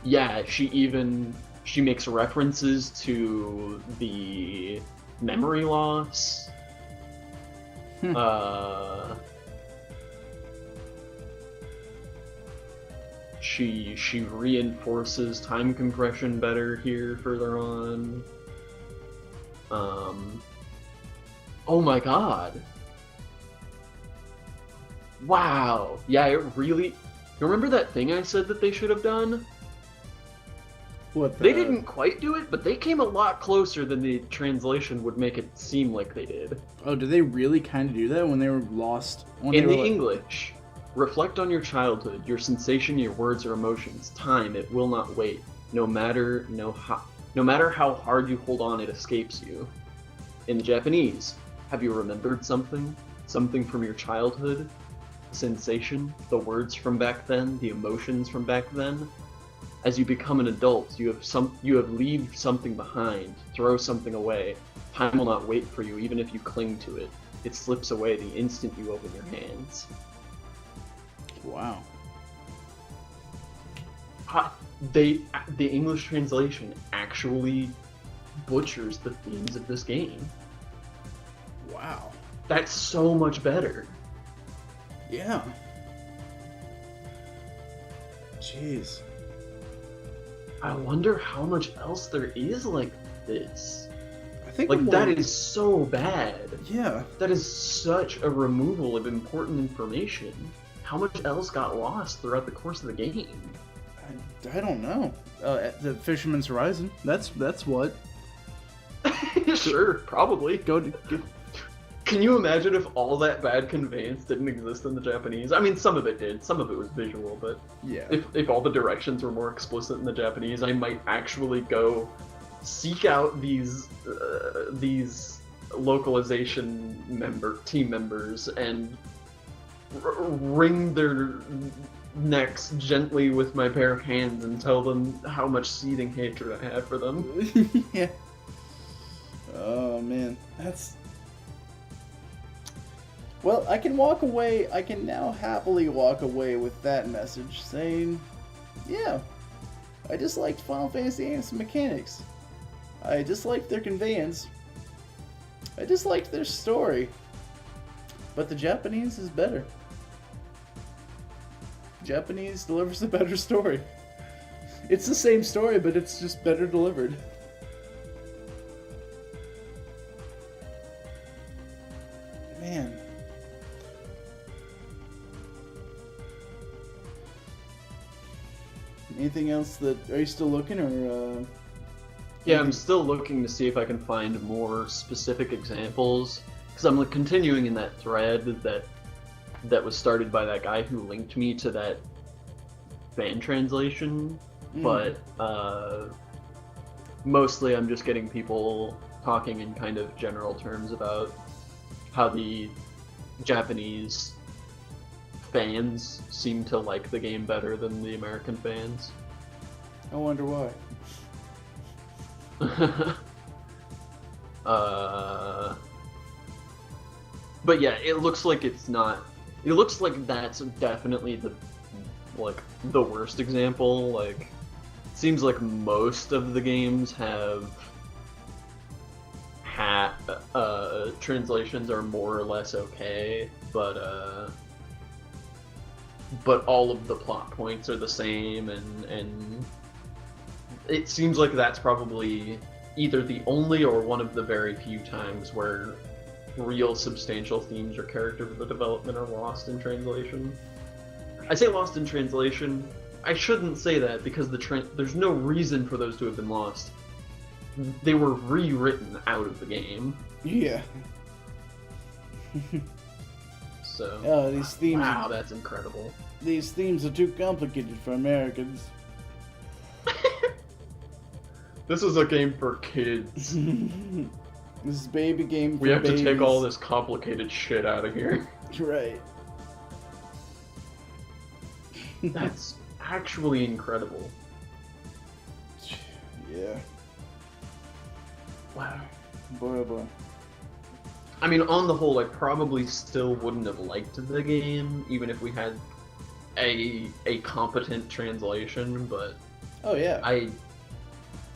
[SPEAKER 2] Yeah, she makes references to the memory loss.
[SPEAKER 1] Hmm.
[SPEAKER 2] She reinforces time compression better here further on. Oh my god. Wow. Yeah, it really. You remember that thing I said that they should have done?
[SPEAKER 1] What the...
[SPEAKER 2] They didn't quite do it, but they came a lot closer than the translation would make it seem like they did.
[SPEAKER 1] Oh, did they really kind of do that when they were lost? When
[SPEAKER 2] In
[SPEAKER 1] they
[SPEAKER 2] the
[SPEAKER 1] were, like...
[SPEAKER 2] English, reflect on your childhood, your sensation, your words or emotions. Time, it will not wait. No matter how hard you hold on, it escapes you. In the Japanese, have you remembered something? Something from your childhood? The sensation, the words from back then, the emotions from back then? As you become an adult, you have leave something behind, throw something away. Time will not wait for you, even if you cling to it. It slips away the instant you open your hands.
[SPEAKER 1] Wow.
[SPEAKER 2] The English translation actually butchers the themes of this game.
[SPEAKER 1] Wow.
[SPEAKER 2] That's so much better.
[SPEAKER 1] Yeah. Jeez.
[SPEAKER 2] I wonder how much else there is like this.
[SPEAKER 1] I think
[SPEAKER 2] Like,
[SPEAKER 1] more...
[SPEAKER 2] that is so bad.
[SPEAKER 1] Yeah.
[SPEAKER 2] That is such a removal of important information. How much else got lost throughout the course of the game?
[SPEAKER 1] I don't know. The Fisherman's Horizon. That's what.
[SPEAKER 2] Sure, probably.
[SPEAKER 1] Go.
[SPEAKER 2] Can you imagine if all that bad conveyance didn't exist in the Japanese? I mean, some of it did. Some of it was visual, but
[SPEAKER 1] Yeah.
[SPEAKER 2] if all the directions were more explicit in the Japanese, I might actually go seek out these localization team members and wring their necks gently with my pair of hands and tell them how much seething hatred I have for them.
[SPEAKER 1] Yeah. Oh man, that's. Well, I can walk away. I can now happily walk away with that message, saying, "Yeah, I disliked Final Fantasy VIII's mechanics. I disliked their conveyance. I disliked their story. But the Japanese is better. Japanese delivers a better story. It's the same story, but it's just better delivered. Man. Anything else that... Are you still looking, or...
[SPEAKER 2] Yeah, I'm still looking to see if I can find more specific examples, because I'm continuing in that thread that was started by that guy who linked me to that fan translation, but mostly I'm just getting people talking in kind of general terms about how the Japanese fans seem to like the game better than the American fans.
[SPEAKER 1] I wonder why.
[SPEAKER 2] But yeah, it looks like it's not. It looks like that's definitely the worst example. Like, it seems like most of the games have translations are more or less okay, but all of the plot points are the same, and it seems like that's probably either the only or one of the very few times where real substantial themes or character development are lost in translation. I say lost in translation. I shouldn't say that because there's no reason for those to have been lost. They were rewritten out of the game.
[SPEAKER 1] Yeah.
[SPEAKER 2] So.
[SPEAKER 1] These themes.
[SPEAKER 2] Wow, that's incredible.
[SPEAKER 1] These themes are too complicated for Americans.
[SPEAKER 2] This is a game for kids.
[SPEAKER 1] This is baby game for
[SPEAKER 2] We have
[SPEAKER 1] babies.
[SPEAKER 2] to take all this complicated shit out of here.
[SPEAKER 1] Right.
[SPEAKER 2] That's actually incredible.
[SPEAKER 1] Yeah.
[SPEAKER 2] Wow.
[SPEAKER 1] Boy, oh boy.
[SPEAKER 2] I mean, on the whole, I probably still wouldn't have liked the game, even if we had a competent translation, but...
[SPEAKER 1] Oh, yeah.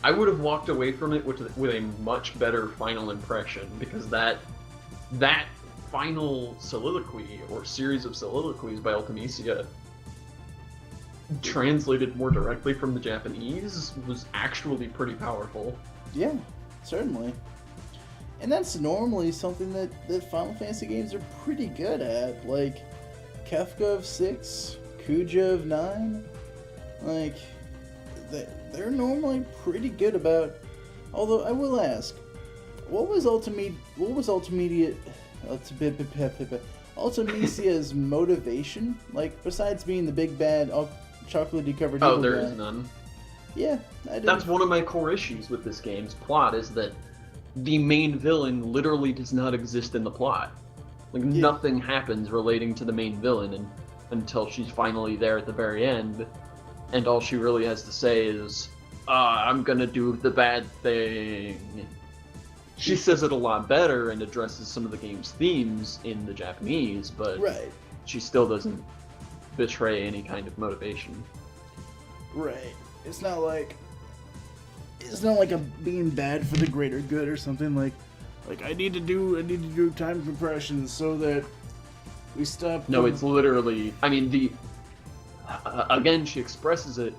[SPEAKER 2] I would have walked away from it with a much better final impression, because that final soliloquy, or series of soliloquies by Ultimecia, translated more directly from the Japanese, was actually pretty powerful.
[SPEAKER 1] Yeah, certainly. And that's normally something that Final Fantasy games are pretty good at. Like, Kefka of 6, Kuja of 9. Like, they're normally pretty good about... Although, I will ask, what was Ultimecia's motivation? Like, besides being the big bad, chocolatey covered evil
[SPEAKER 2] there
[SPEAKER 1] guy?
[SPEAKER 2] is none.
[SPEAKER 1] Yeah, I didn't...
[SPEAKER 2] That's one of my core issues with this game's plot, is that the main villain literally does not exist in the plot. Like, nothing happens relating to the main villain until she's finally there at the very end, and all she really has to say is, I'm gonna do the bad thing. She says it a lot better and addresses some of the game's themes in the Japanese, but
[SPEAKER 1] Right.
[SPEAKER 2] she still doesn't betray any kind of motivation.
[SPEAKER 1] Right. It's not like I'm being bad for the greater good or something. Like I need to do time compressions so that we stop.
[SPEAKER 2] No, it's literally. I mean, again, she expresses it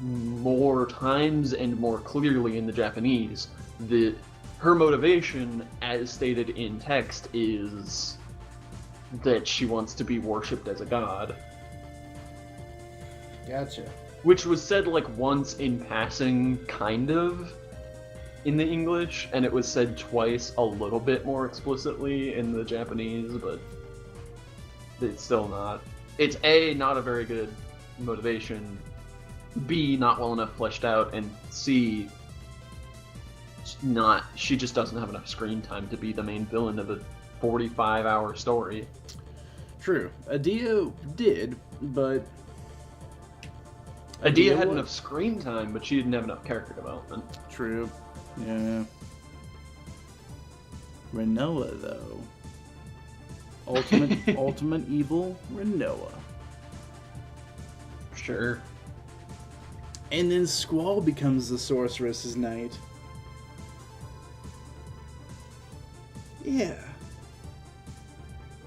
[SPEAKER 2] more times and more clearly in the Japanese. Her motivation, as stated in text, is that she wants to be worshipped as a god.
[SPEAKER 1] Gotcha.
[SPEAKER 2] Which was said like once in passing, kind of, in the English, and it was said twice a little bit more explicitly in the Japanese, but it's still not. It's A, not a very good motivation, B, not well enough fleshed out, and C, she just doesn't have enough screen time to be the main villain of a 45-hour story.
[SPEAKER 1] True. Adia did, but...
[SPEAKER 2] Adia had enough screen time, but she didn't have enough character development.
[SPEAKER 1] True. Yeah. Rinoa, though. Ultimate evil Rinoa.
[SPEAKER 2] Sure.
[SPEAKER 1] And then Squall becomes the Sorceress's Knight. Yeah.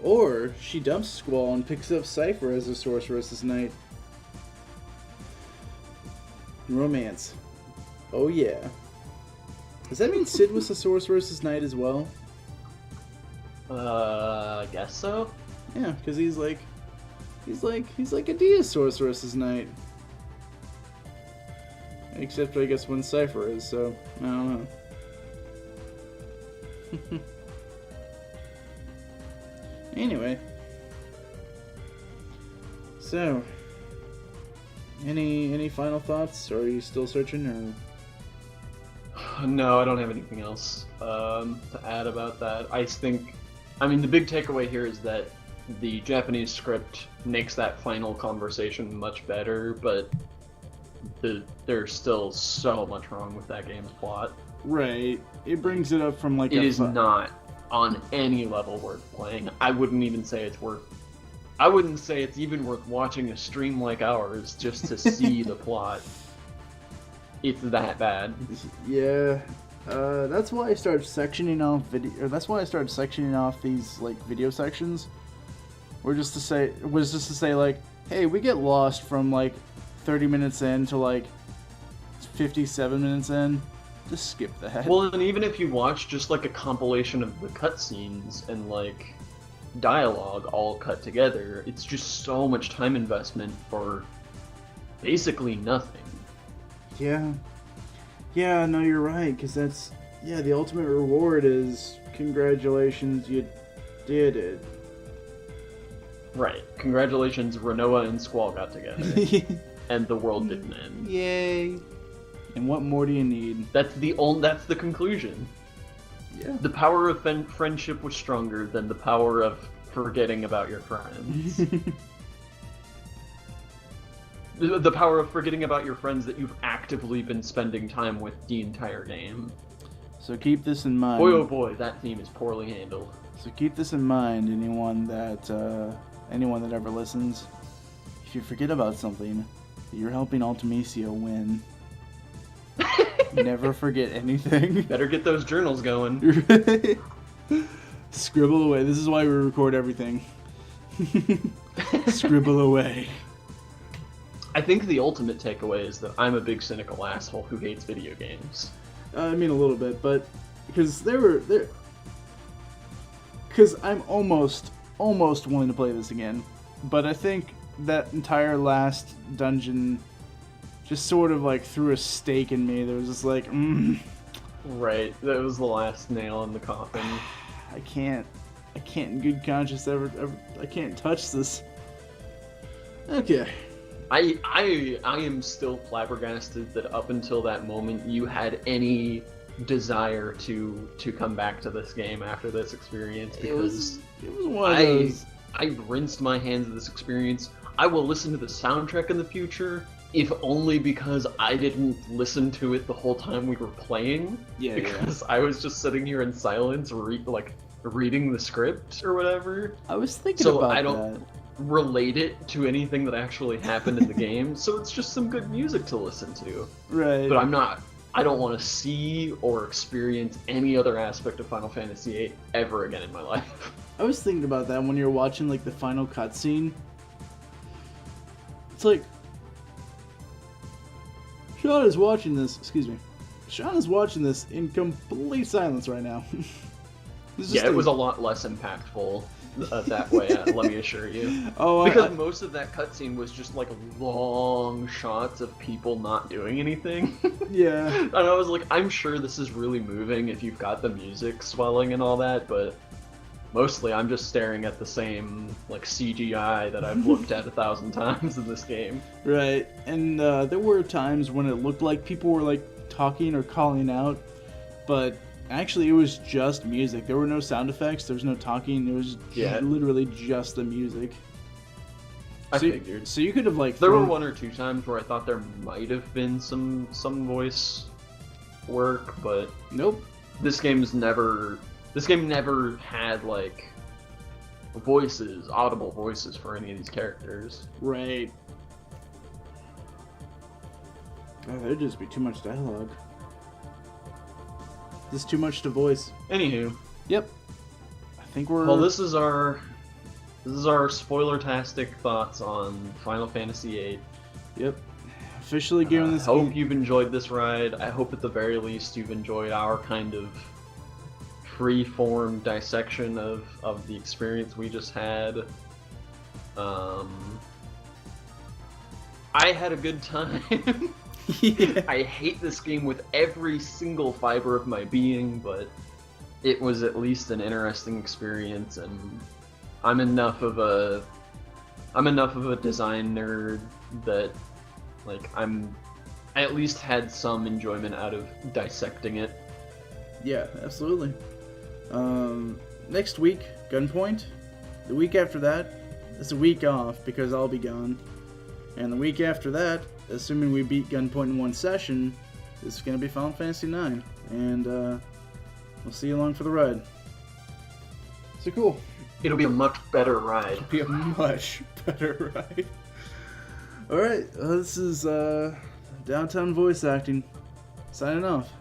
[SPEAKER 1] Or she dumps Squall and picks up Cypher as the Sorceress's Knight. Romance. Oh yeah. Does that mean Sid was the Sorceress's Knight as well?
[SPEAKER 2] I guess so.
[SPEAKER 1] Yeah, because he's like Adia's Sorceress's Knight. Except I guess when Cypher is, so I don't know. Anyway. So any final thoughts? Or are you still searching, or
[SPEAKER 2] No, I don't have anything else to add about that. I mean, the big takeaway here is that the Japanese script makes that final conversation much better, but there's still so much wrong with that game's plot.
[SPEAKER 1] Right. It brings it up from like
[SPEAKER 2] It is not on any level worth playing. I wouldn't say it's even worth watching a stream like ours just to see the plot. It's that bad.
[SPEAKER 1] Yeah. That's why I started sectioning off these like video sections. Was just to say like, hey, we get lost from like 30 minutes in to like 57 minutes in. Just skip that.
[SPEAKER 2] Well, and even if you watch just like a compilation of the cutscenes and like dialogue all cut together, it's just so much time investment for basically nothing.
[SPEAKER 1] Yeah. Yeah, no, you're right, because the ultimate reward is congratulations, you did it.
[SPEAKER 2] Right. Congratulations, Renoa and Squall got together. And the world didn't end.
[SPEAKER 1] Yay. And what more do you need?
[SPEAKER 2] That's the conclusion.
[SPEAKER 1] Yeah.
[SPEAKER 2] The power of friendship was stronger than the power of forgetting about your friends. The power of forgetting about your friends that you've actively been spending time with the entire game.
[SPEAKER 1] So keep this in mind.
[SPEAKER 2] Boy, oh boy, that theme is poorly handled.
[SPEAKER 1] So keep this in mind, anyone that ever listens. If you forget about something, you're helping Ultimecia win. Never forget anything.
[SPEAKER 2] Better get those journals going.
[SPEAKER 1] Scribble away. This is why we record everything. Scribble away.
[SPEAKER 2] I think the ultimate takeaway is that I'm a big cynical asshole who hates video games.
[SPEAKER 1] I mean a little bit, but because I'm almost willing to play this again, but I think that entire last dungeon just sort of like threw a stake in me. There was just like,
[SPEAKER 2] Right, that was the last nail in the coffin.
[SPEAKER 1] I can't in good conscience ever I can't touch this. Okay.
[SPEAKER 2] I am still flabbergasted that up until that moment you had any desire to come back to this game after this experience, because
[SPEAKER 1] it was one of those.
[SPEAKER 2] I rinsed my hands of this experience. I will listen to the soundtrack in the future, if only because I didn't listen to it the whole time we were playing.
[SPEAKER 1] Yeah,
[SPEAKER 2] because I was just sitting here in silence, reading the script or whatever.
[SPEAKER 1] I was thinking about
[SPEAKER 2] I don't
[SPEAKER 1] that.
[SPEAKER 2] relate it to anything that actually happened in the game, so it's just some good music to listen to.
[SPEAKER 1] Right.
[SPEAKER 2] But I don't want to see or experience any other aspect of Final Fantasy VIII ever again in my life.
[SPEAKER 1] I was thinking about that when you're watching like the final cutscene. It's like Sean is watching this. Excuse me. Sean is watching this in complete silence right now.
[SPEAKER 2] It was a lot less impactful that way. Let me assure you.
[SPEAKER 1] Oh,
[SPEAKER 2] because most of that cutscene was just like long shots of people not doing anything.
[SPEAKER 1] Yeah.
[SPEAKER 2] And I was like, I'm sure this is really moving if you've got the music swelling and all that, but mostly I'm just staring at the same like CGI that I've looked at 1,000 times in this game.
[SPEAKER 1] Right. And there were times when it looked like people were like talking or calling out, but actually it was just music. There were no sound effects, there was no talking, it was literally just the music.
[SPEAKER 2] I figured.
[SPEAKER 1] So you could have like
[SPEAKER 2] There were one or two times where I thought there might have been some voice work, but
[SPEAKER 1] nope.
[SPEAKER 2] This game never had like audible voices for any of these characters.
[SPEAKER 1] Right. God, there'd just be too much dialogue. Just too much to voice.
[SPEAKER 2] Anywho.
[SPEAKER 1] Yep. I think we're...
[SPEAKER 2] Well, this is our spoiler-tastic thoughts on Final Fantasy VIII.
[SPEAKER 1] Yep. Officially giving this
[SPEAKER 2] I hope you've enjoyed this ride. I hope at the very least you've enjoyed our kind of free-form dissection of the experience we just had. I had a good time.
[SPEAKER 1] Yeah.
[SPEAKER 2] I hate this game with every single fiber of my being, but it was at least an interesting experience, and I'm enough of a design nerd that like I at least had some enjoyment out of dissecting it.
[SPEAKER 1] Yeah, absolutely. Next week, Gunpoint. The week after that, it's a week off because I'll be gone. And the week after that, assuming we beat Gunpoint in one session, it's going to be Final Fantasy IX. And we'll see you along for the ride. So cool.
[SPEAKER 2] It'll be a much better ride.
[SPEAKER 1] It'll be a much better ride. Alright, this is Downtown Voice Acting. Signing off.